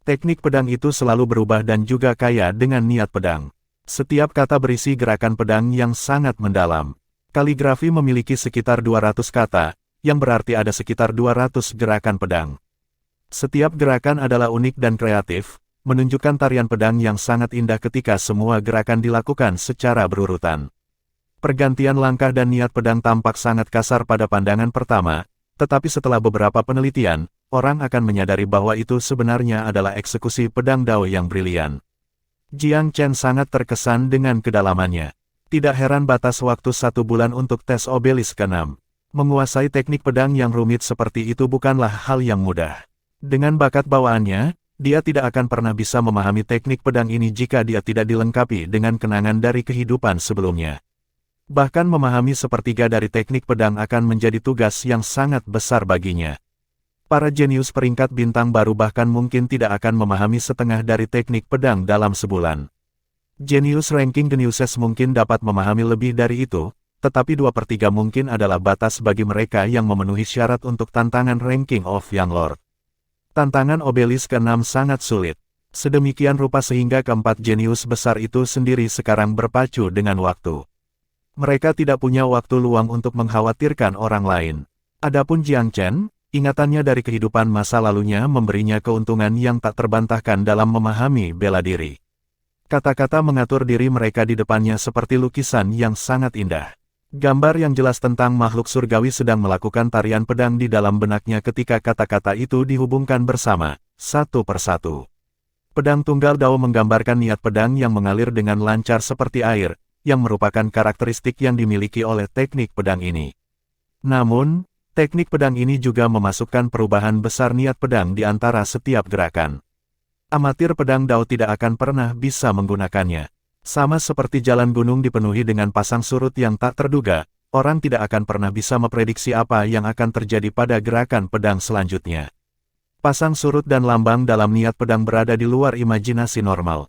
Teknik pedang itu selalu berubah dan juga kaya dengan niat pedang. Setiap kata berisi gerakan pedang yang sangat mendalam. Kaligrafi memiliki sekitar 200 kata, yang berarti ada sekitar 200 gerakan pedang. Setiap gerakan adalah unik dan kreatif, menunjukkan tarian pedang yang sangat indah ketika semua gerakan dilakukan secara berurutan. Pergantian langkah dan niat pedang tampak sangat kasar pada pandangan pertama, tetapi setelah beberapa penelitian, orang akan menyadari bahwa itu sebenarnya adalah eksekusi pedang Dao yang brilian. Jiang Chen sangat terkesan dengan kedalamannya. Tidak heran batas waktu 1 bulan untuk tes obelisk ke-6. Menguasai teknik pedang yang rumit seperti itu bukanlah hal yang mudah. Dengan bakat bawaannya, dia tidak akan pernah bisa memahami teknik pedang ini jika dia tidak dilengkapi dengan kenangan dari kehidupan sebelumnya. Bahkan memahami sepertiga dari teknik pedang akan menjadi tugas yang sangat besar baginya. Para jenius peringkat bintang baru bahkan mungkin tidak akan memahami setengah dari teknik pedang dalam sebulan. Jenius ranking geniuses mungkin dapat memahami lebih dari itu, tetapi 2/3 mungkin adalah batas bagi mereka yang memenuhi syarat untuk tantangan ranking of Young Lord. Tantangan obelisk ke-6 sangat sulit. Sedemikian rupa sehingga keempat jenius besar itu sendiri sekarang berpacu dengan waktu. Mereka tidak punya waktu luang untuk mengkhawatirkan orang lain. Adapun Jiang Chen, ingatannya dari kehidupan masa lalunya memberinya keuntungan yang tak terbantahkan dalam memahami bela diri. Kata-kata mengatur diri mereka di depannya seperti lukisan yang sangat indah. Gambar yang jelas tentang makhluk surgawi sedang melakukan tarian pedang di dalam benaknya ketika kata-kata itu dihubungkan bersama, satu persatu. Pedang tunggal Dao menggambarkan niat pedang yang mengalir dengan lancar seperti air, yang merupakan karakteristik yang dimiliki oleh teknik pedang ini. Namun, teknik pedang ini juga memasukkan perubahan besar niat pedang di antara setiap gerakan. Amatir pedang Dao tidak akan pernah bisa menggunakannya. Sama seperti jalan gunung dipenuhi dengan pasang surut yang tak terduga, orang tidak akan pernah bisa memprediksi apa yang akan terjadi pada gerakan pedang selanjutnya. Pasang surut dan lambang dalam niat pedang berada di luar imajinasi normal.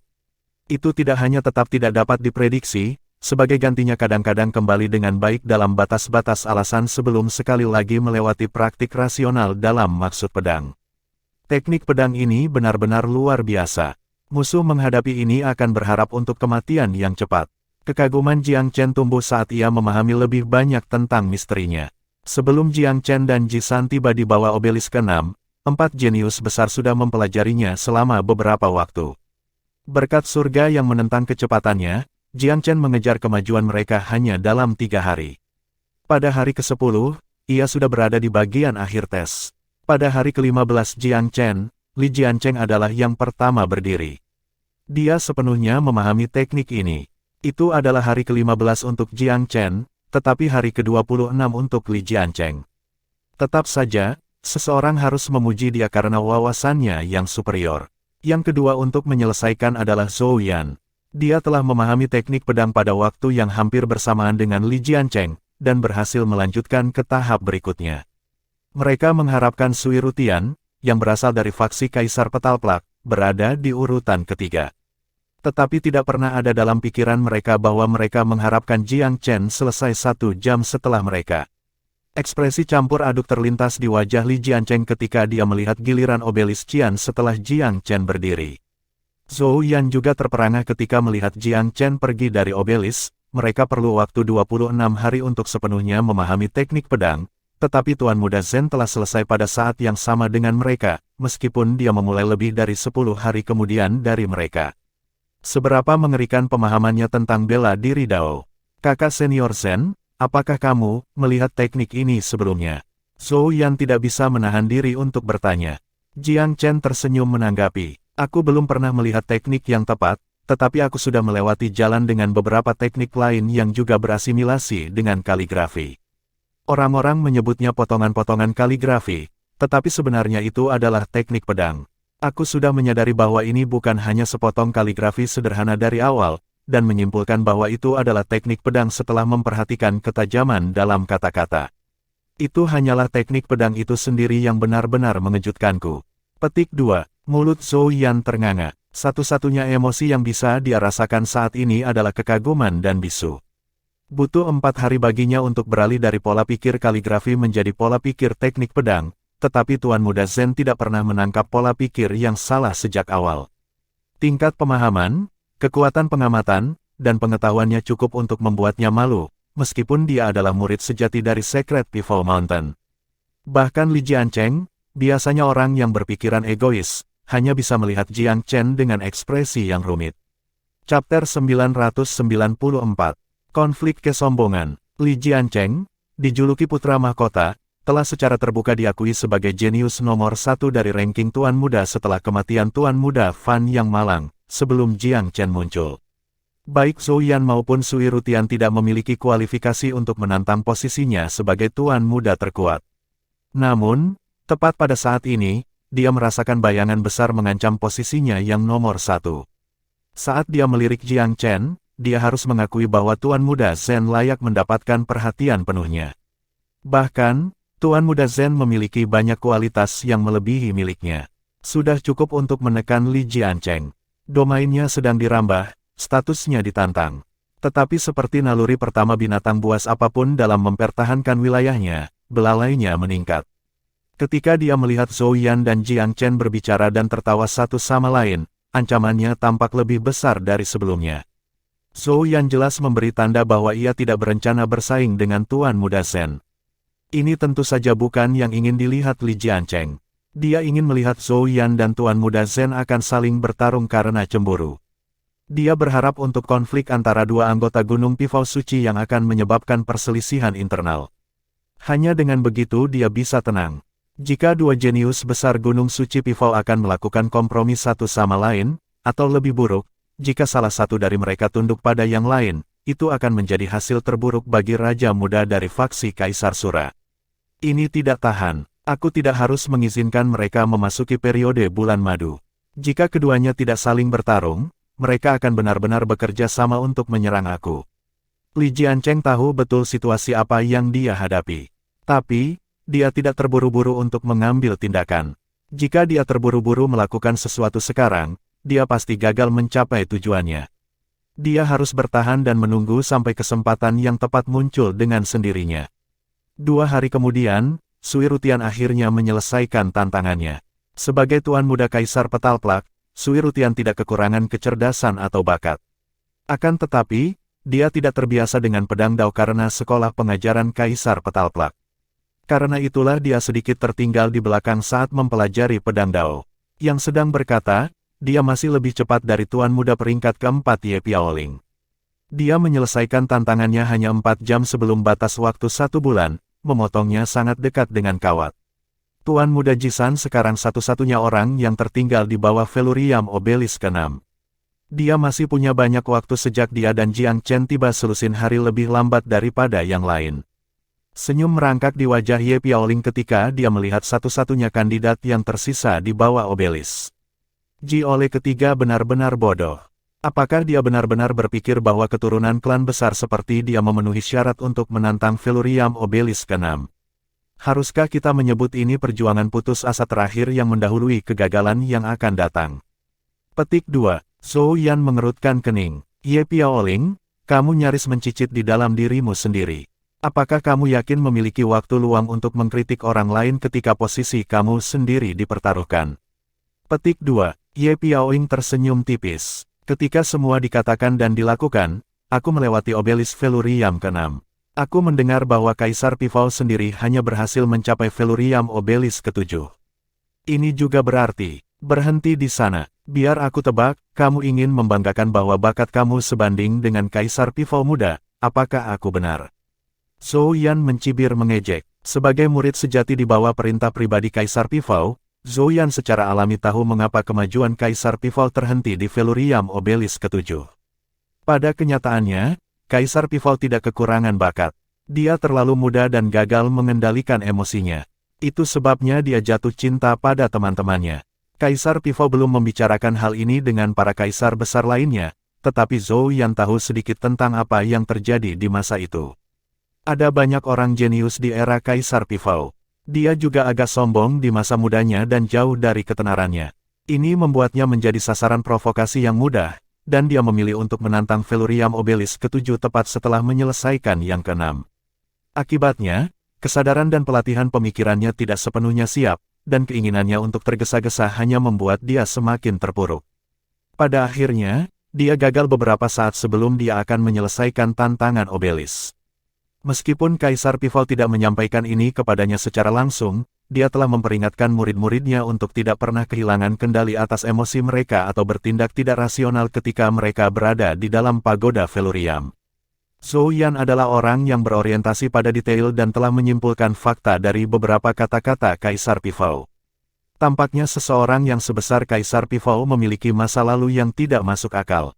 Itu tidak hanya tetap tidak dapat diprediksi, sebagai gantinya kadang-kadang kembali dengan baik dalam batas-batas alasan sebelum sekali lagi melewati praktik rasional dalam maksud pedang. Teknik pedang ini benar-benar luar biasa. Musuh menghadapi ini akan berharap untuk kematian yang cepat. Kekaguman Jiang Chen tumbuh saat ia memahami lebih banyak tentang misterinya. Sebelum Jiang Chen dan Ji San tiba di bawah obelisk ke-6, 4 jenius besar sudah mempelajarinya selama beberapa waktu. Berkat surga yang menentang kecepatannya, Jiang Chen mengejar kemajuan mereka hanya dalam 3 hari. Pada hari ke-10, ia sudah berada di bagian akhir tes. Pada hari ke-15 Jiang Chen, Li Jiancheng adalah yang pertama berdiri. Dia sepenuhnya memahami teknik ini. Itu adalah hari ke-15 untuk Jiang Chen, tetapi hari ke-26 untuk Li Jiancheng. Tetap saja, seseorang harus memuji dia karena wawasannya yang superior. Yang kedua untuk menyelesaikan adalah Zhou Yan. Dia telah memahami teknik pedang pada waktu yang hampir bersamaan dengan Li Jiancheng, dan berhasil melanjutkan ke tahap berikutnya. Mereka mengharapkan Sui Rutian, yang berasal dari faksi Kaisar Petal Plak, berada di urutan ketiga. Tetapi tidak pernah ada dalam pikiran mereka bahwa mereka mengharapkan Jiang Chen selesai 1 jam setelah mereka. Ekspresi campur aduk terlintas di wajah Li Jiancheng ketika dia melihat giliran obelisk Qian setelah Jiang Chen berdiri. Zhou Yan juga terperangah ketika melihat Jiang Chen pergi dari obelisk. Mereka perlu waktu 26 hari untuk sepenuhnya memahami teknik pedang, tetapi Tuan Muda Zen telah selesai pada saat yang sama dengan mereka, meskipun dia memulai lebih dari 10 hari kemudian dari mereka. Seberapa mengerikan pemahamannya tentang bela diri Dao. Kakak senior Zen, apakah kamu melihat teknik ini sebelumnya? Zhou Yan tidak bisa menahan diri untuk bertanya. Jiang Chen tersenyum menanggapi, aku belum pernah melihat teknik yang tepat, tetapi aku sudah melewati jalan dengan beberapa teknik lain yang juga berasimilasi dengan kaligrafi. Orang-orang menyebutnya potongan-potongan kaligrafi, tetapi sebenarnya itu adalah teknik pedang. Aku sudah menyadari bahwa ini bukan hanya sepotong kaligrafi sederhana dari awal, dan menyimpulkan bahwa itu adalah teknik pedang setelah memperhatikan ketajaman dalam kata-kata. Itu hanyalah teknik pedang itu sendiri yang benar-benar mengejutkanku. Petik 2. Mulut Zhou Yan ternganga. Satu-satunya emosi yang bisa dia rasakan saat ini adalah kekaguman dan bisu. Butuh 4 hari baginya untuk beralih dari pola pikir kaligrafi menjadi pola pikir teknik pedang, tetapi Tuan Muda Zen tidak pernah menangkap pola pikir yang salah sejak awal. Tingkat pemahaman, kekuatan pengamatan, dan pengetahuannya cukup untuk membuatnya malu, meskipun dia adalah murid sejati dari Secret Pivot Mountain. Bahkan Li Jiancheng, biasanya orang yang berpikiran egois, hanya bisa melihat Jiang Chen dengan ekspresi yang rumit. Chapter 994. Konflik kesombongan. Li Jiancheng, dijuluki Putra Mahkota, telah secara terbuka diakui sebagai jenius nomor 1 dari ranking Tuan Muda setelah kematian Tuan Muda Fan Yang Malang, sebelum Jiang Chen muncul. Baik Zhou Yan maupun Sui Rutian tidak memiliki kualifikasi untuk menantang posisinya sebagai Tuan Muda terkuat. Namun, tepat pada saat ini, dia merasakan bayangan besar mengancam posisinya yang nomor 1. Saat dia melirik Jiang Chen, dia harus mengakui bahwa Tuan Muda Zen layak mendapatkan perhatian penuhnya. Bahkan, Tuan Muda Zen memiliki banyak kualitas yang melebihi miliknya. Sudah cukup untuk menekan Li Jiancheng. Domainnya sedang dirambah, statusnya ditantang. Tetapi seperti naluri pertama binatang buas apapun dalam mempertahankan wilayahnya, belalainya meningkat. Ketika dia melihat Zhou Yan dan Jiang Chen berbicara dan tertawa satu sama lain, ancamannya tampak lebih besar dari sebelumnya. Zhou Yan jelas memberi tanda bahwa ia tidak berencana bersaing dengan Tuan Muda Zen. Ini tentu saja bukan yang ingin dilihat Li Jiancheng. Dia ingin melihat Zhou Yan dan Tuan Muda Zen akan saling bertarung karena cemburu. Dia berharap untuk konflik antara dua anggota Gunung Pivot Suci yang akan menyebabkan perselisihan internal. Hanya dengan begitu dia bisa tenang. Jika dua jenius besar Gunung Suci Pifao akan melakukan kompromi satu sama lain, atau lebih buruk, jika salah satu dari mereka tunduk pada yang lain, itu akan menjadi hasil terburuk bagi Raja Muda dari faksi Kaisar Sura. Ini tidak tahan. Aku tidak harus mengizinkan mereka memasuki periode bulan madu. Jika keduanya tidak saling bertarung, mereka akan benar-benar bekerja sama untuk menyerang aku. Li Jiancheng tahu betul situasi apa yang dia hadapi. Tapi, dia tidak terburu-buru untuk mengambil tindakan. Jika dia terburu-buru melakukan sesuatu sekarang, dia pasti gagal mencapai tujuannya. Dia harus bertahan dan menunggu sampai kesempatan yang tepat muncul dengan sendirinya. 2 hari kemudian, Sui Rutian akhirnya menyelesaikan tantangannya. Sebagai Tuan Muda Kaisar Petalplak, Sui Rutian tidak kekurangan kecerdasan atau bakat. Akan tetapi, dia tidak terbiasa dengan pedang dao karena sekolah pengajaran Kaisar Petalplak. Karena itulah dia sedikit tertinggal di belakang saat mempelajari pedang dao. Yang sedang berkata, dia masih lebih cepat dari Tuan Muda peringkat keempat Ye Piaoling. Dia menyelesaikan tantangannya hanya 4 jam sebelum batas waktu 1 bulan, memotongnya sangat dekat dengan kawat. Tuan Muda Jisan sekarang satu-satunya orang yang tertinggal di bawah Velurium Obelisk ke-6. Dia masih punya banyak waktu sejak dia dan Jiang Chen tiba selusin hari lebih lambat daripada yang lain. Senyum merangkak di wajah Ye Piaoling ketika dia melihat satu-satunya kandidat yang tersisa di bawah obelisk. Ji Ole ketiga benar-benar bodoh. Apakah dia benar-benar berpikir bahwa keturunan klan besar seperti dia memenuhi syarat untuk menantang Velurium Obelisk ke-6? Haruskah kita menyebut ini perjuangan putus asa terakhir yang mendahului kegagalan yang akan datang? Petik 2. Zhou Yan mengerutkan kening. Ye Piaoling, kamu nyaris mencicit di dalam dirimu sendiri. Apakah kamu yakin memiliki waktu luang untuk mengkritik orang lain ketika posisi kamu sendiri dipertaruhkan? Petik 2. Ye Piaoling tersenyum tipis. Ketika semua dikatakan dan dilakukan, aku melewati obelisk Velurium ke-6. Aku mendengar bahwa Kaisar Pifao sendiri hanya berhasil mencapai Velurium Obelisk ke-7. Ini juga berarti, berhenti di sana. Biar aku tebak, kamu ingin membanggakan bahwa bakat kamu sebanding dengan Kaisar Pifao muda. Apakah aku benar? Zhou Yan mencibir mengejek. Sebagai murid sejati di bawah perintah pribadi Kaisar Pifao, Zhou Yan secara alami tahu mengapa kemajuan Kaisar Pifao terhenti di Velurium Obelisk ke-7. Pada kenyataannya, Kaisar Pifao tidak kekurangan bakat. Dia terlalu muda dan gagal mengendalikan emosinya. Itu sebabnya dia jatuh cinta pada teman-temannya. Kaisar Pifao belum membicarakan hal ini dengan para kaisar besar lainnya, tetapi Zhou Yan tahu sedikit tentang apa yang terjadi di masa itu. Ada banyak orang jenius di era Kaisar Pifao. Dia juga agak sombong di masa mudanya dan jauh dari ketenarannya. Ini membuatnya menjadi sasaran provokasi yang mudah, dan dia memilih untuk menantang Velurium Obelisk ke-7 tepat setelah menyelesaikan yang ke-6. Akibatnya, kesadaran dan pelatihan pemikirannya tidak sepenuhnya siap, dan keinginannya untuk tergesa-gesa hanya membuat dia semakin terpuruk. Pada akhirnya, dia gagal beberapa saat sebelum dia akan menyelesaikan tantangan obelisk. Meskipun Kaisar Pifao tidak menyampaikan ini kepadanya secara langsung, dia telah memperingatkan murid-muridnya untuk tidak pernah kehilangan kendali atas emosi mereka atau bertindak tidak rasional ketika mereka berada di dalam pagoda Velurium. Zhou Yan adalah orang yang berorientasi pada detail dan telah menyimpulkan fakta dari beberapa kata-kata Kaisar Pifao. Tampaknya seseorang yang sebesar Kaisar Pifao memiliki masa lalu yang tidak masuk akal.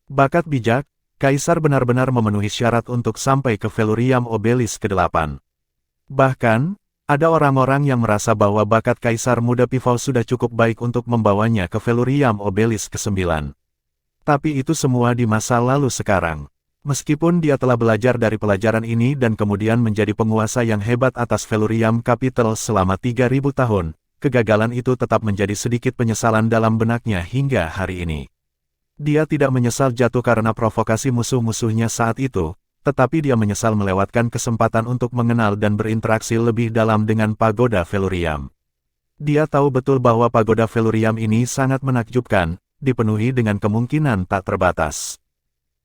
Bakat bijak, Kaisar benar-benar memenuhi syarat untuk sampai ke Velurium Obelisk ke-8. Bahkan, ada orang-orang yang merasa bahwa bakat Kaisar Muda Pifao sudah cukup baik untuk membawanya ke Velurium Obelisk ke-9. Tapi itu semua di masa lalu sekarang. Meskipun dia telah belajar dari pelajaran ini dan kemudian menjadi penguasa yang hebat atas Velurium Capital selama 3000 tahun, kegagalan itu tetap menjadi sedikit penyesalan dalam benaknya hingga hari ini. Dia tidak menyesal jatuh karena provokasi musuh-musuhnya saat itu, tetapi dia menyesal melewatkan kesempatan untuk mengenal dan berinteraksi lebih dalam dengan pagoda Velurium. Dia tahu betul bahwa pagoda Velurium ini sangat menakjubkan, dipenuhi dengan kemungkinan tak terbatas.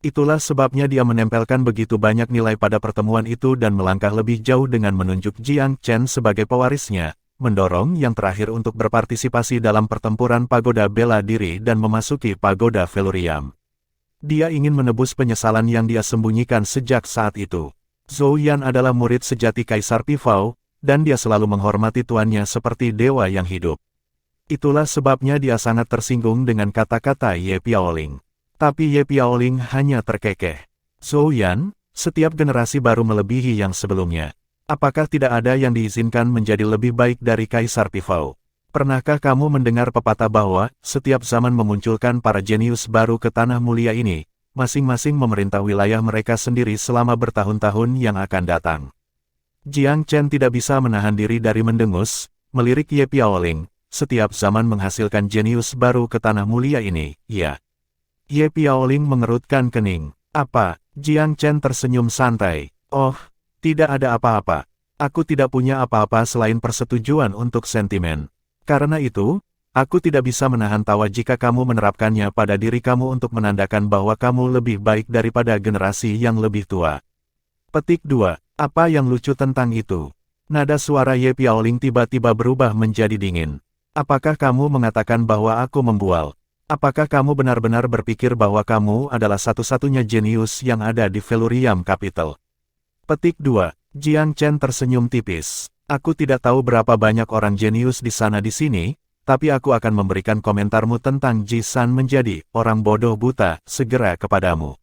Itulah sebabnya dia menempelkan begitu banyak nilai pada pertemuan itu dan melangkah lebih jauh dengan menunjuk Jiang Chen sebagai pewarisnya, mendorong yang terakhir untuk berpartisipasi dalam pertempuran pagoda bela diri dan memasuki pagoda Velurium. Dia ingin menebus penyesalan yang dia sembunyikan sejak saat itu. Zhou Yan adalah murid sejati Kaisar Pifao, dan dia selalu menghormati tuannya seperti dewa yang hidup. Itulah sebabnya dia sangat tersinggung dengan kata-kata Ye Piaoling. Tapi Ye Piaoling hanya terkekeh. Zhou Yan, setiap generasi baru melebihi yang sebelumnya. Apakah tidak ada yang diizinkan menjadi lebih baik dari Kaisar Pifao? Pernahkah kamu mendengar pepatah bahwa, setiap zaman memunculkan para jenius baru ke tanah mulia ini, masing-masing memerintah wilayah mereka sendiri selama bertahun-tahun yang akan datang? Jiang Chen tidak bisa menahan diri dari mendengus, melirik Ye Piaoling, setiap zaman menghasilkan jenius baru ke tanah mulia ini, ya. Ye Piaoling mengerutkan kening. Apa? Jiang Chen tersenyum santai. Oh, tidak ada apa-apa. Aku tidak punya apa-apa selain persetujuan untuk sentimen. Karena itu, aku tidak bisa menahan tawa jika kamu menerapkannya pada diri kamu untuk menandakan bahwa kamu lebih baik daripada generasi yang lebih tua. Petik 2. Apa yang lucu tentang itu? Nada suara Ye Piaoling tiba-tiba berubah menjadi dingin. Apakah kamu mengatakan bahwa aku membual? Apakah kamu benar-benar berpikir bahwa kamu adalah satu-satunya jenius yang ada di Velurium Capital? Petik 2. Jiang Chen tersenyum tipis. Aku tidak tahu berapa banyak orang jenius di sana di sini, tapi aku akan memberikan komentarmu tentang Ji San menjadi orang bodoh buta segera kepadamu.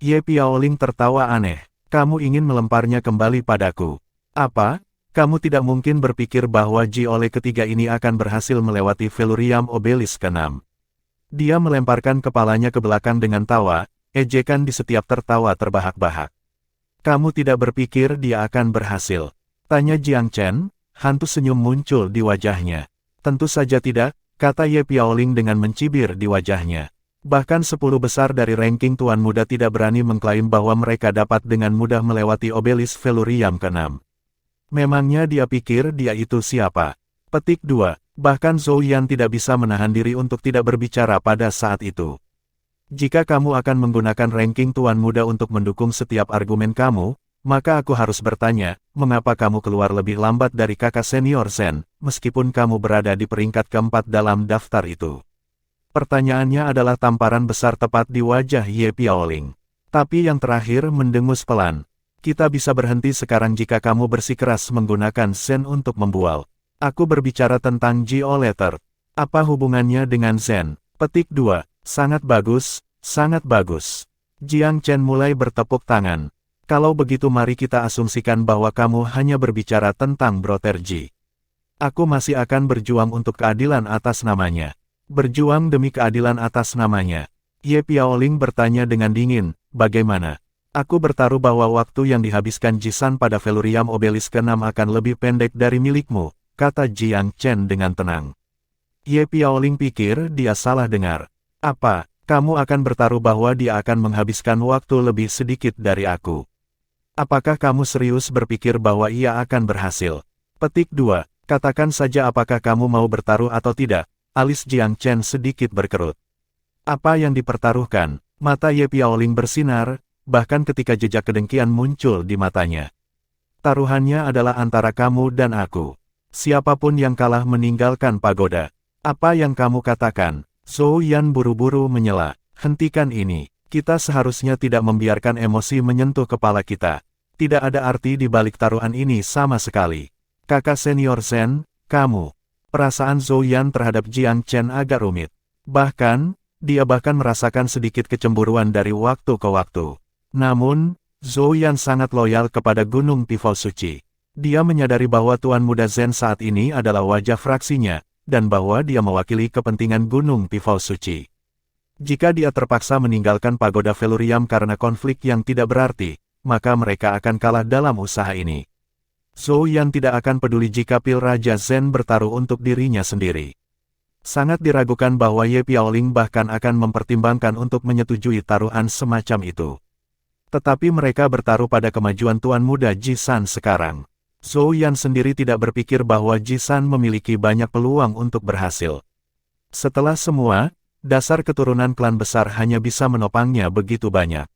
Ye Piaoling tertawa aneh. Kamu ingin melemparnya kembali padaku. Apa? Kamu tidak mungkin berpikir bahwa Ji Ole ketiga ini akan berhasil melewati Velurium Obelisk ke-6. Dia melemparkan kepalanya ke belakang dengan tawa, ejekan di setiap tertawa terbahak-bahak. Kamu tidak berpikir dia akan berhasil? Tanya Jiang Chen, hantu senyum muncul di wajahnya. Tentu saja tidak, kata Ye Piaoling dengan mencibir di wajahnya. Bahkan 10 besar dari ranking Tuan Muda tidak berani mengklaim bahwa mereka dapat dengan mudah melewati Obelisk Velurium ke-6. Memangnya dia pikir dia itu siapa? Petik 2. Bahkan Zhou Yan tidak bisa menahan diri untuk tidak berbicara pada saat itu. Jika kamu akan menggunakan ranking Tuan Muda untuk mendukung setiap argumen kamu, maka aku harus bertanya, mengapa kamu keluar lebih lambat dari kakak senior Zen, meskipun kamu berada di peringkat keempat dalam daftar itu? Pertanyaannya adalah tamparan besar tepat di wajah Ye Piaoling. Tapi yang terakhir mendengus pelan. Kita bisa berhenti sekarang jika kamu bersikeras menggunakan Zen untuk membual. Aku berbicara tentang Ji Oleter. Apa hubungannya dengan Zen? Petik 2. Sangat bagus, sangat bagus. Jiang Chen mulai bertepuk tangan. Kalau begitu mari kita asumsikan bahwa kamu hanya berbicara tentang Broterji. Aku masih akan berjuang untuk keadilan atas namanya. Berjuang demi keadilan atas namanya. Ye Piaoling bertanya dengan dingin, bagaimana? Aku bertaruh bahwa waktu yang dihabiskan Ji San pada Velurium Obelisk ke-6 akan lebih pendek dari milikmu, kata Jiang Chen dengan tenang. Ye Piaoling pikir dia salah dengar. Apa, kamu akan bertaruh bahwa dia akan menghabiskan waktu lebih sedikit dari aku? Apakah kamu serius berpikir bahwa ia akan berhasil? Petik 2. Katakan saja apakah kamu mau bertaruh atau tidak. Alis Jiang Chen sedikit berkerut. Apa yang dipertaruhkan? Mata Ye Piaoling bersinar, bahkan ketika jejak kedengkian muncul di matanya. Taruhannya adalah antara kamu dan aku. Siapapun yang kalah meninggalkan pagoda. Apa yang kamu katakan? Zhou Yan buru-buru menyela. Hentikan ini. Kita seharusnya tidak membiarkan emosi menyentuh kepala kita. Tidak ada arti di balik taruhan ini sama sekali. Kakak senior Zen, kamu. Perasaan Zhou Yan terhadap Jiang Chen agak rumit. Bahkan, dia bahkan merasakan sedikit kecemburuan dari waktu ke waktu. Namun, Zhou Yan sangat loyal kepada Gunung Pifao Suci. Dia menyadari bahwa Tuan Muda Zen saat ini adalah wajah fraksinya, dan bahwa dia mewakili kepentingan Gunung Pifao Suci. Jika dia terpaksa meninggalkan pagoda Velurium karena konflik yang tidak berarti, maka mereka akan kalah dalam usaha ini. Zhou Yan tidak akan peduli jika pil Raja Zen bertaruh untuk dirinya sendiri. Sangat diragukan bahwa Ye Piaoling bahkan akan mempertimbangkan untuk menyetujui taruhan semacam itu. Tetapi mereka bertaruh pada kemajuan Tuan Muda Ji San sekarang. Zhou Yan sendiri tidak berpikir bahwa Ji San memiliki banyak peluang untuk berhasil. Setelah semua, dasar keturunan klan besar hanya bisa menopangnya begitu banyak.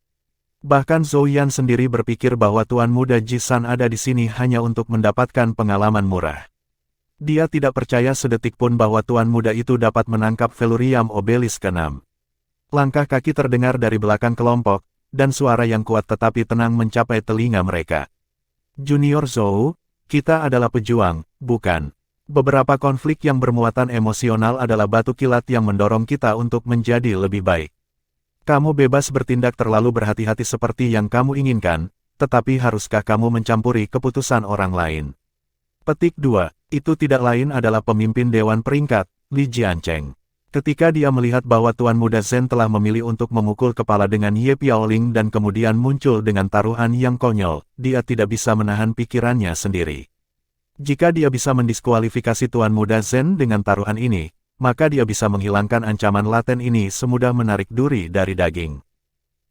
Bahkan Zhou Yan sendiri berpikir bahwa Tuan Muda Ji San ada di sini hanya untuk mendapatkan pengalaman murah. Dia tidak percaya sedetik pun bahwa Tuan Muda itu dapat menangkap Velurium Obelisk ke-6. Langkah kaki terdengar dari belakang kelompok, dan suara yang kuat tetapi tenang mencapai telinga mereka. Junior Zhou, Kita adalah pejuang, bukan? Beberapa konflik yang bermuatan emosional adalah batu kilat yang mendorong kita untuk menjadi lebih baik. Kamu bebas bertindak terlalu berhati-hati seperti yang kamu inginkan, tetapi haruskah kamu mencampuri keputusan orang lain? Petik 2. Itu tidak lain adalah pemimpin Dewan Peringkat, Li Jiancheng. Ketika dia melihat bahwa Tuan Muda Zen telah memilih untuk memukul kepala dengan Ye Piaoling dan kemudian muncul dengan taruhan yang konyol, dia tidak bisa menahan pikirannya sendiri. Jika dia bisa mendiskualifikasi Tuan Muda Zen dengan taruhan ini, maka dia bisa menghilangkan ancaman laten ini semudah menarik duri dari daging.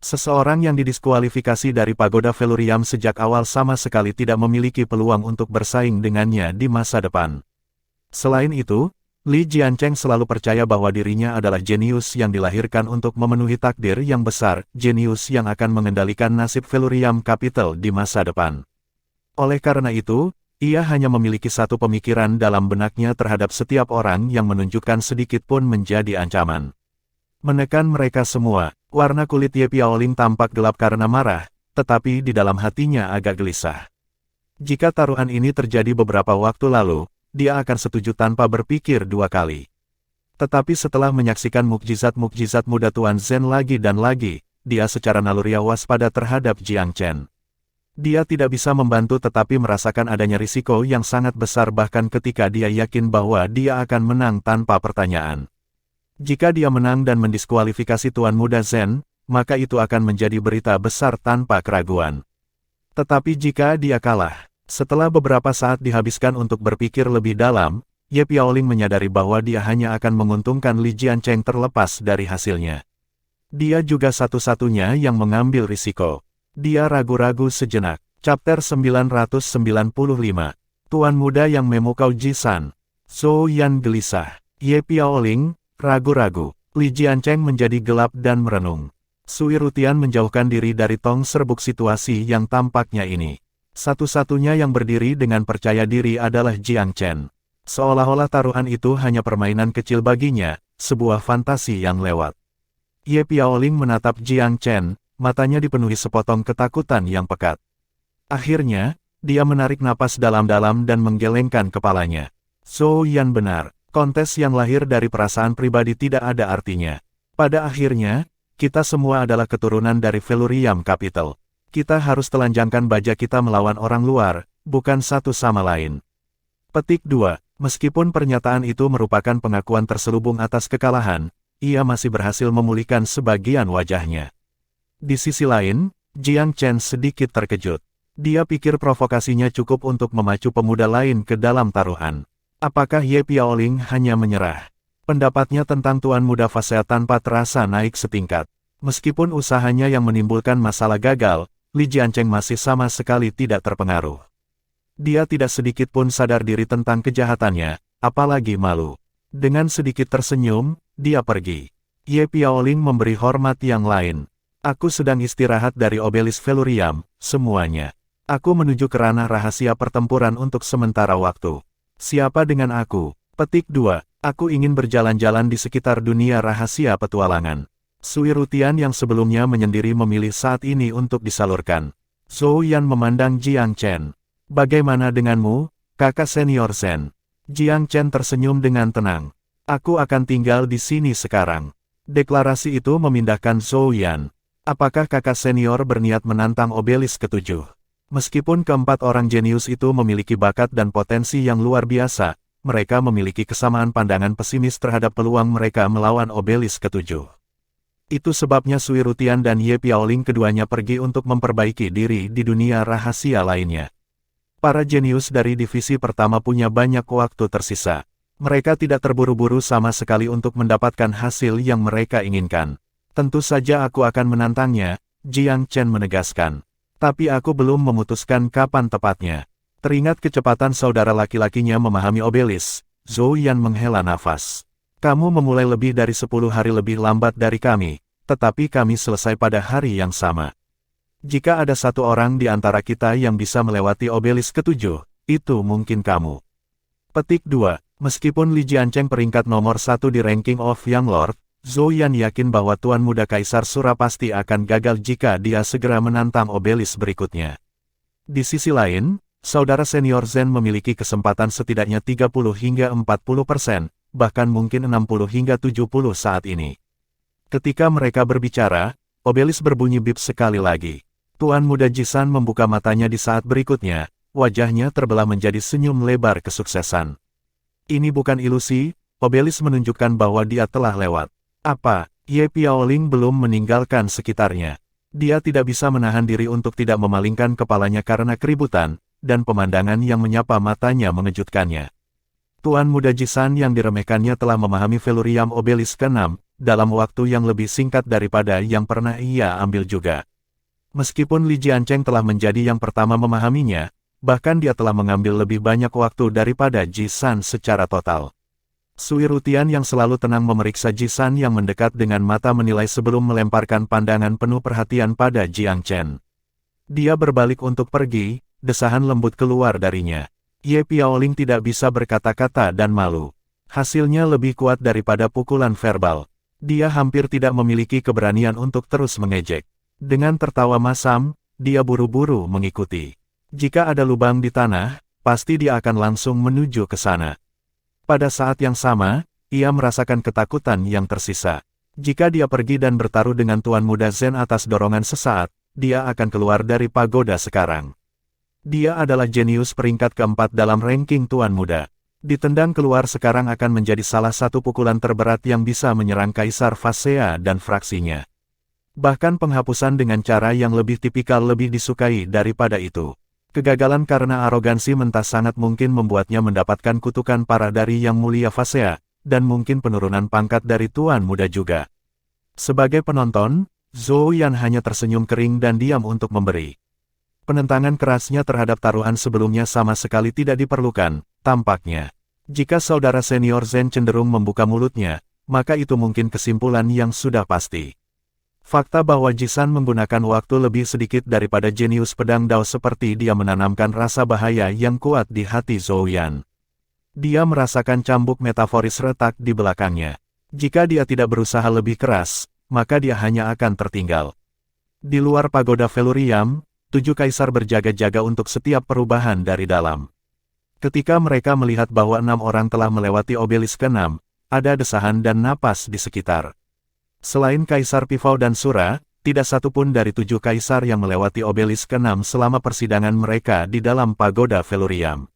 Seseorang yang didiskualifikasi dari Pagoda Velurium sejak awal sama sekali tidak memiliki peluang untuk bersaing dengannya di masa depan. Selain itu, Li Jiancheng selalu percaya bahwa dirinya adalah jenius yang dilahirkan untuk memenuhi takdir yang besar, jenius yang akan mengendalikan nasib Velurium Capital di masa depan. Oleh karena itu, ia hanya memiliki satu pemikiran dalam benaknya terhadap setiap orang yang menunjukkan sedikit pun menjadi ancaman. Menekan mereka semua. Warna kulit Ye Piaoling tampak gelap karena marah, tetapi di dalam hatinya agak gelisah. Jika taruhan ini terjadi beberapa waktu lalu, dia akan setuju tanpa berpikir dua kali. Tetapi setelah menyaksikan mukjizat-mukjizat muda Tuan Zen lagi dan lagi, dia secara naluriah waspada terhadap Jiang Chen. Dia tidak bisa membantu tetapi merasakan adanya risiko yang sangat besar bahkan ketika dia yakin bahwa dia akan menang tanpa pertanyaan. Jika dia menang dan mendiskualifikasi Tuan Muda Zen, maka itu akan menjadi berita besar tanpa keraguan. Tetapi jika dia kalah, setelah beberapa saat dihabiskan untuk berpikir lebih dalam, Ye Piaoling menyadari bahwa dia hanya akan menguntungkan Li Jiancheng terlepas dari hasilnya. Dia juga satu-satunya yang mengambil risiko. Dia ragu-ragu sejenak. Chapter 995. Tuan Muda yang memukau Jisan. Zhou Yan gelisah. Ye Piaoling ragu-ragu. Li Jiancheng menjadi gelap dan merenung. Sui Rutian menjauhkan diri dari tong serbuk situasi yang tampaknya ini. Satu-satunya yang berdiri dengan percaya diri adalah Jiang Chen. Seolah-olah taruhan itu hanya permainan kecil baginya, sebuah fantasi yang lewat. Ye Piaoling menatap Jiang Chen, matanya dipenuhi sepotong ketakutan yang pekat. Akhirnya, dia menarik napas dalam-dalam dan menggelengkan kepalanya. Zhou Yan benar. Kontes yang lahir dari perasaan pribadi tidak ada artinya. Pada akhirnya, kita semua adalah keturunan dari Velurium Capital. Kita harus telanjangkan baja kita melawan orang luar, bukan satu sama lain. Petik 2. Meskipun pernyataan itu merupakan pengakuan terselubung atas kekalahan, ia masih berhasil memulihkan sebagian wajahnya. Di sisi lain, Jiang Chen sedikit terkejut. Dia pikir provokasinya cukup untuk memacu pemuda lain ke dalam taruhan. Apakah Ye Piaoling hanya menyerah? Pendapatnya tentang Tuan Muda Fasea tanpa terasa naik setingkat. Meskipun usahanya yang menimbulkan masalah gagal, Li Jiancheng masih sama sekali tidak terpengaruh. Dia tidak sedikit pun sadar diri tentang kejahatannya, apalagi malu. Dengan sedikit tersenyum, dia pergi. Ye Piaoling memberi hormat yang lain. Aku sedang istirahat dari obelis Velurium, semuanya. Aku menuju ke ranah rahasia pertempuran untuk sementara waktu. Siapa dengan aku? Petik 2. Aku ingin berjalan-jalan di sekitar dunia rahasia petualangan. Sui Rutian yang sebelumnya menyendiri memilih saat ini untuk disalurkan. Zhou Yan memandang Jiang Chen. Bagaimana denganmu, kakak senior Zen? Jiang Chen tersenyum dengan tenang. Aku akan tinggal di sini sekarang. Deklarasi itu memindahkan Zhou Yan. Apakah kakak senior berniat menantang obelis ke-7? Meskipun keempat orang jenius itu memiliki bakat dan potensi yang luar biasa, mereka memiliki kesamaan pandangan pesimis terhadap peluang mereka melawan obelis ke-7. Itu sebabnya Sui Rutian dan Ye Piaoling keduanya pergi untuk memperbaiki diri di dunia rahasia lainnya. Para jenius dari divisi pertama punya banyak waktu tersisa. Mereka tidak terburu-buru sama sekali untuk mendapatkan hasil yang mereka inginkan. Tentu saja aku akan menantangnya, Jiang Chen menegaskan. Tapi aku belum memutuskan kapan tepatnya. Teringat kecepatan saudara laki-lakinya memahami obelis, Zhou Yan menghela nafas. Kamu memulai lebih dari 10 hari lebih lambat dari kami, tetapi kami selesai pada hari yang sama. Jika ada satu orang di antara kita yang bisa melewati obelis ke-7, itu mungkin kamu. Petik 2. Meskipun Li Jiancheng peringkat nomor 1 di ranking of Young Lord, Zhou Yan yakin bahwa Tuan Muda Kaisar Sura pasti akan gagal jika dia segera menantang obelis berikutnya. Di sisi lain, saudara senior Zen memiliki kesempatan setidaknya 30 hingga 40%, bahkan mungkin 60 hingga 70 saat ini. Ketika mereka berbicara, obelis berbunyi bip sekali lagi. Tuan Muda Jisan membuka matanya di saat berikutnya, wajahnya terbelah menjadi senyum lebar kesuksesan. Ini bukan ilusi, obelis menunjukkan bahwa dia telah lewat. Apa, Ye Piaoling belum meninggalkan sekitarnya. Dia tidak bisa menahan diri untuk tidak memalingkan kepalanya karena keributan, dan pemandangan yang menyapa matanya mengejutkannya. Tuan Muda Jisan yang diremehkannya telah memahami Velurium Obelis ke-6, dalam waktu yang lebih singkat daripada yang pernah ia ambil juga. Meskipun Li Jiancheng telah menjadi yang pertama memahaminya, bahkan dia telah mengambil lebih banyak waktu daripada Jisan secara total. Sui Rutian yang selalu tenang memeriksa Jisan yang mendekat dengan mata menilai sebelum melemparkan pandangan penuh perhatian pada Jiang Chen. Dia berbalik untuk pergi, desahan lembut keluar darinya. Ye Piaoling tidak bisa berkata-kata dan malu. Hasilnya lebih kuat daripada pukulan verbal. Dia hampir tidak memiliki keberanian untuk terus mengejek. Dengan tertawa masam, dia buru-buru mengikuti. Jika ada lubang di tanah, pasti dia akan langsung menuju ke sana. Pada saat yang sama, ia merasakan ketakutan yang tersisa. Jika dia pergi dan bertaruh dengan Tuan Muda Zen atas dorongan sesaat, dia akan keluar dari pagoda sekarang. Dia adalah jenius peringkat keempat dalam ranking Tuan Muda. Ditendang keluar sekarang akan menjadi salah satu pukulan terberat yang bisa menyerang Kaisar Phasea dan fraksinya. Bahkan penghapusan dengan cara yang lebih tipikal lebih disukai daripada itu. Kegagalan karena arogansi mentah sangat mungkin membuatnya mendapatkan kutukan parah dari Yang Mulia Phasea, dan mungkin penurunan pangkat dari Tuan Muda juga. Sebagai penonton, Zhou Yan hanya tersenyum kering dan diam untuk memberi. Penentangan kerasnya terhadap taruhan sebelumnya sama sekali tidak diperlukan, tampaknya. Jika saudara senior Zen cenderung membuka mulutnya, maka itu mungkin kesimpulan yang sudah pasti. Fakta bahwa Jisan menggunakan waktu lebih sedikit daripada jenius pedang Dao seperti dia menanamkan rasa bahaya yang kuat di hati Zhou Yan. Dia merasakan cambuk metaforis retak di belakangnya. Jika dia tidak berusaha lebih keras, maka dia hanya akan tertinggal. Di luar pagoda Velurium, 7 kaisar berjaga-jaga untuk setiap perubahan dari dalam. Ketika mereka melihat bahwa 6 orang telah melewati obelis ke-6, ada desahan dan napas di sekitar. Selain Kaisar Pifao dan Sura, tidak satupun dari 7 kaisar yang melewati obelis ke-6 selama persidangan mereka di dalam pagoda Velurium.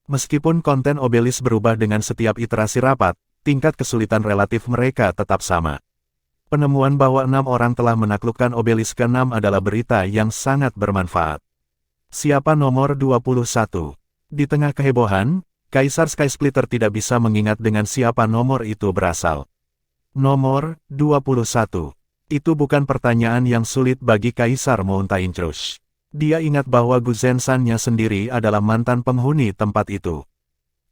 Meskipun konten obelis berubah dengan setiap iterasi rapat, tingkat kesulitan relatif mereka tetap sama. Penemuan bahwa 6 orang telah menaklukkan obelis ke-6 adalah berita yang sangat bermanfaat. Siapa nomor 21? Di tengah kehebohan, Kaisar Skysplitter tidak bisa mengingat dengan siapa nomor itu berasal. Nomor 21. Itu bukan pertanyaan yang sulit bagi Kaisar Mountain Trush. Dia ingat bahwa Gu Zenshan-nya sendiri adalah mantan penghuni tempat itu.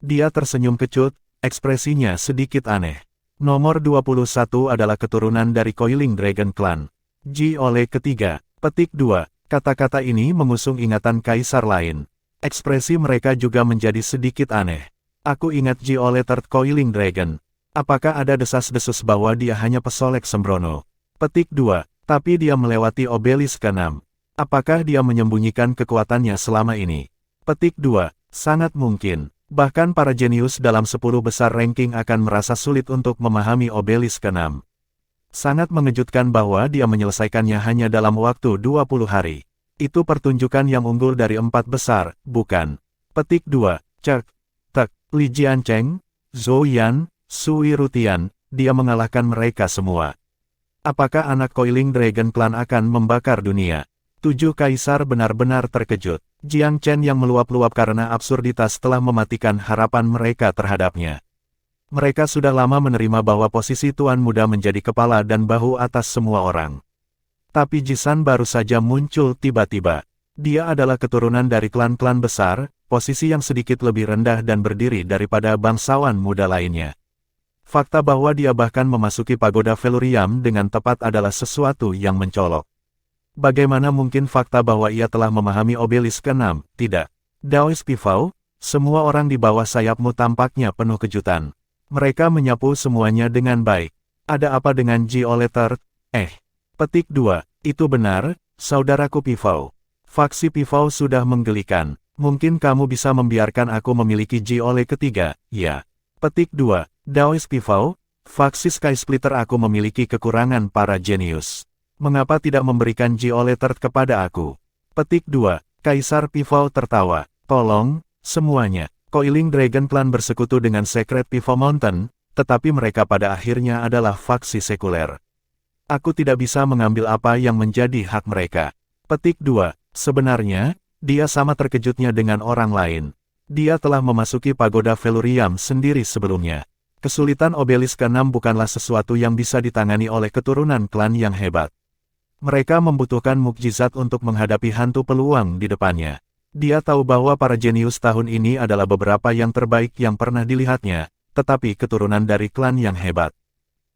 Dia tersenyum kecut, ekspresinya sedikit aneh. Nomor 21 adalah keturunan dari Coiling Dragon Clan. Ji Ole ketiga. Petik 2. Kata-kata ini mengusung ingatan kaisar lain. Ekspresi mereka juga menjadi sedikit aneh. Aku ingat Ji Ole Third Coiling Dragon. Apakah ada desas-desus bahwa dia hanya pesolek sembrono? Petik 2. Tapi dia melewati obelis ke-6. Apakah dia menyembunyikan kekuatannya selama ini? Petik 2. Sangat mungkin. Bahkan para jenius dalam 10 besar ranking akan merasa sulit untuk memahami obelis ke-6. Sangat mengejutkan bahwa dia menyelesaikannya hanya dalam waktu 20 hari. Itu pertunjukan yang unggul dari 4 besar, bukan? Petik 2. Cek. Tek. Li Jiancheng, Zhou Yan, Sui Rutian, dia mengalahkan mereka semua. Apakah anak Coiling Dragon Clan akan membakar dunia? 7 kaisar benar-benar terkejut. Jiang Chen yang meluap-luap karena absurditas telah mematikan harapan mereka terhadapnya. Mereka sudah lama menerima bahwa posisi Tuan Muda menjadi kepala dan bahu atas semua orang. Tapi Jisan baru saja muncul tiba-tiba. Dia adalah keturunan dari klan-klan besar, posisi yang sedikit lebih rendah dan berdiri daripada bangsawan muda lainnya. Fakta bahwa dia bahkan memasuki pagoda Velurium dengan tepat adalah sesuatu yang mencolok. Bagaimana mungkin fakta bahwa ia telah memahami obelis ke-6? Tidak. Daois Pifao, semua orang di bawah sayapmu tampaknya penuh kejutan. Mereka menyapu semuanya dengan baik. Ada apa dengan Ji Ole Third? Petik 2. Itu benar, saudaraku Pifao. Faksi Pivot sudah menggelikan. Mungkin kamu bisa membiarkan aku memiliki Jiole ketiga, ya. Petik 2. Daoist Pivot, faksi Sky Splitter aku memiliki kekurangan para jenius. Mengapa tidak memberikan Jiole third kepada aku? Petik 2. Kaisar Pivot tertawa. Tolong, semuanya. Coiling Dragon Clan bersekutu dengan Secret Pivot Mountain, tetapi mereka pada akhirnya adalah faksi sekuler. Aku tidak bisa mengambil apa yang menjadi hak mereka. Petik 2. Sebenarnya, dia sama terkejutnya dengan orang lain. Dia telah memasuki pagoda Velurium sendiri sebelumnya. Kesulitan obelisk ke-6 bukanlah sesuatu yang bisa ditangani oleh keturunan klan yang hebat. Mereka membutuhkan mukjizat untuk menghadapi hantu peluang di depannya. Dia tahu bahwa para jenius tahun ini adalah beberapa yang terbaik yang pernah dilihatnya, tetapi keturunan dari klan yang hebat.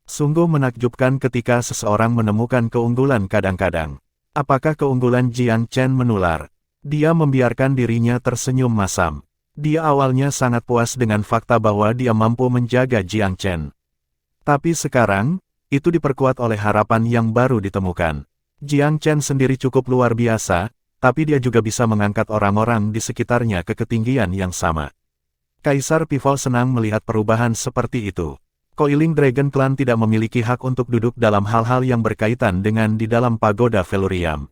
Sungguh menakjubkan ketika seseorang menemukan keunggulan kadang-kadang. Apakah keunggulan Jiang Chen menular? Dia membiarkan dirinya tersenyum masam. Dia awalnya sangat puas dengan fakta bahwa dia mampu menjaga Jiang Chen. Tapi sekarang, itu diperkuat oleh harapan yang baru ditemukan. Jiang Chen sendiri cukup luar biasa, tapi dia juga bisa mengangkat orang-orang di sekitarnya ke ketinggian yang sama. Kaisar Pivot senang melihat perubahan seperti itu. Coiling Dragon Clan tidak memiliki hak untuk duduk dalam hal-hal yang berkaitan dengan di dalam pagoda Velurium.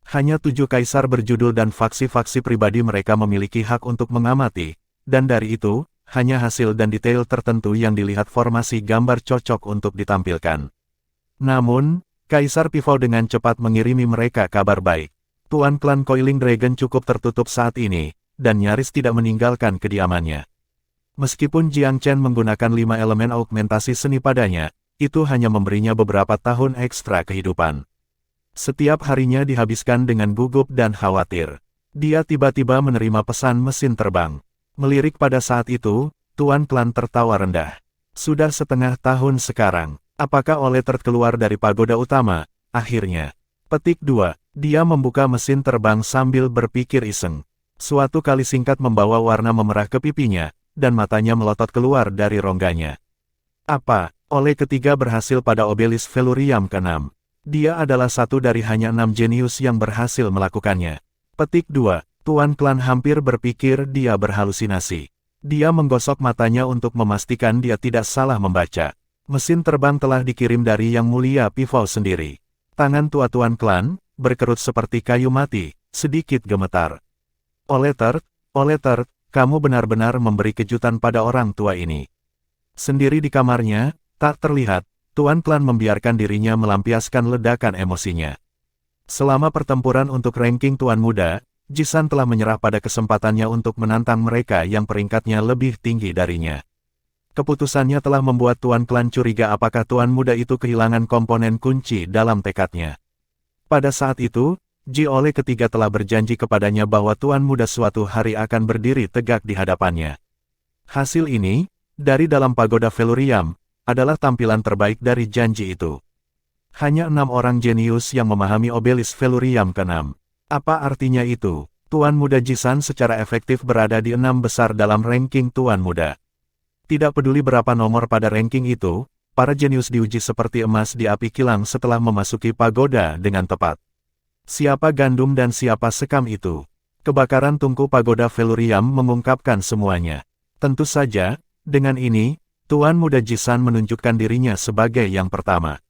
Hanya 7 kaisar berjudul dan faksi-faksi pribadi mereka memiliki hak untuk mengamati, dan dari itu, hanya hasil dan detail tertentu yang dilihat formasi gambar cocok untuk ditampilkan. Namun, Kaisar Pivot dengan cepat mengirimi mereka kabar baik. Tuan klan Coiling Dragon cukup tertutup saat ini, dan nyaris tidak meninggalkan kediamannya. Meskipun Jiang Chen menggunakan 5 elemen augmentasi seni padanya, itu hanya memberinya beberapa tahun ekstra kehidupan. Setiap harinya dihabiskan dengan gugup dan khawatir. Dia tiba-tiba menerima pesan mesin terbang. Melirik pada saat itu, Tuan klan tertawa rendah. Sudah setengah tahun sekarang. Apakah Ole terkeluar dari pagoda utama? Akhirnya. Petik 2. Dia membuka mesin terbang sambil berpikir iseng. Suatu kali singkat membawa warna memerah ke pipinya, dan matanya melotot keluar dari rongganya. Apa? Ole ketiga berhasil pada obelisk Velurium ke-6. Dia adalah satu dari hanya 6 jenius yang berhasil melakukannya. Petik 2. Tuan klan hampir berpikir dia berhalusinasi. Dia menggosok matanya untuk memastikan dia tidak salah membaca. Mesin terbang telah dikirim dari Yang Mulia Pivot sendiri. Tangan tua Tuan klan, berkerut seperti kayu mati, sedikit gemetar. Ole Third, kamu benar-benar memberi kejutan pada orang tua ini. Sendiri di kamarnya, tak terlihat, Tuan klan membiarkan dirinya melampiaskan ledakan emosinya. Selama pertempuran untuk ranking Tuan Muda, Jisan telah menyerah pada kesempatannya untuk menantang mereka yang peringkatnya lebih tinggi darinya. Keputusannya telah membuat Tuan klan curiga apakah Tuan Muda itu kehilangan komponen kunci dalam tekadnya. Pada saat itu, Jiole ketiga telah berjanji kepadanya bahwa Tuan Muda suatu hari akan berdiri tegak di hadapannya. Hasil ini, dari dalam pagoda Velurium, adalah tampilan terbaik dari janji itu. Hanya 6 orang jenius yang memahami obelisk Velurium ke-6. Apa artinya itu? Tuan Muda Jisan secara efektif berada di 6 besar dalam ranking Tuan Muda. Tidak peduli berapa nomor pada ranking itu, para jenius diuji seperti emas di api kilang setelah memasuki pagoda dengan tepat. Siapa gandum dan siapa sekam itu? Kebakaran tungku pagoda Velurium mengungkapkan semuanya. Tentu saja, dengan ini, Tuan Muda Jisan menunjukkan dirinya sebagai yang pertama.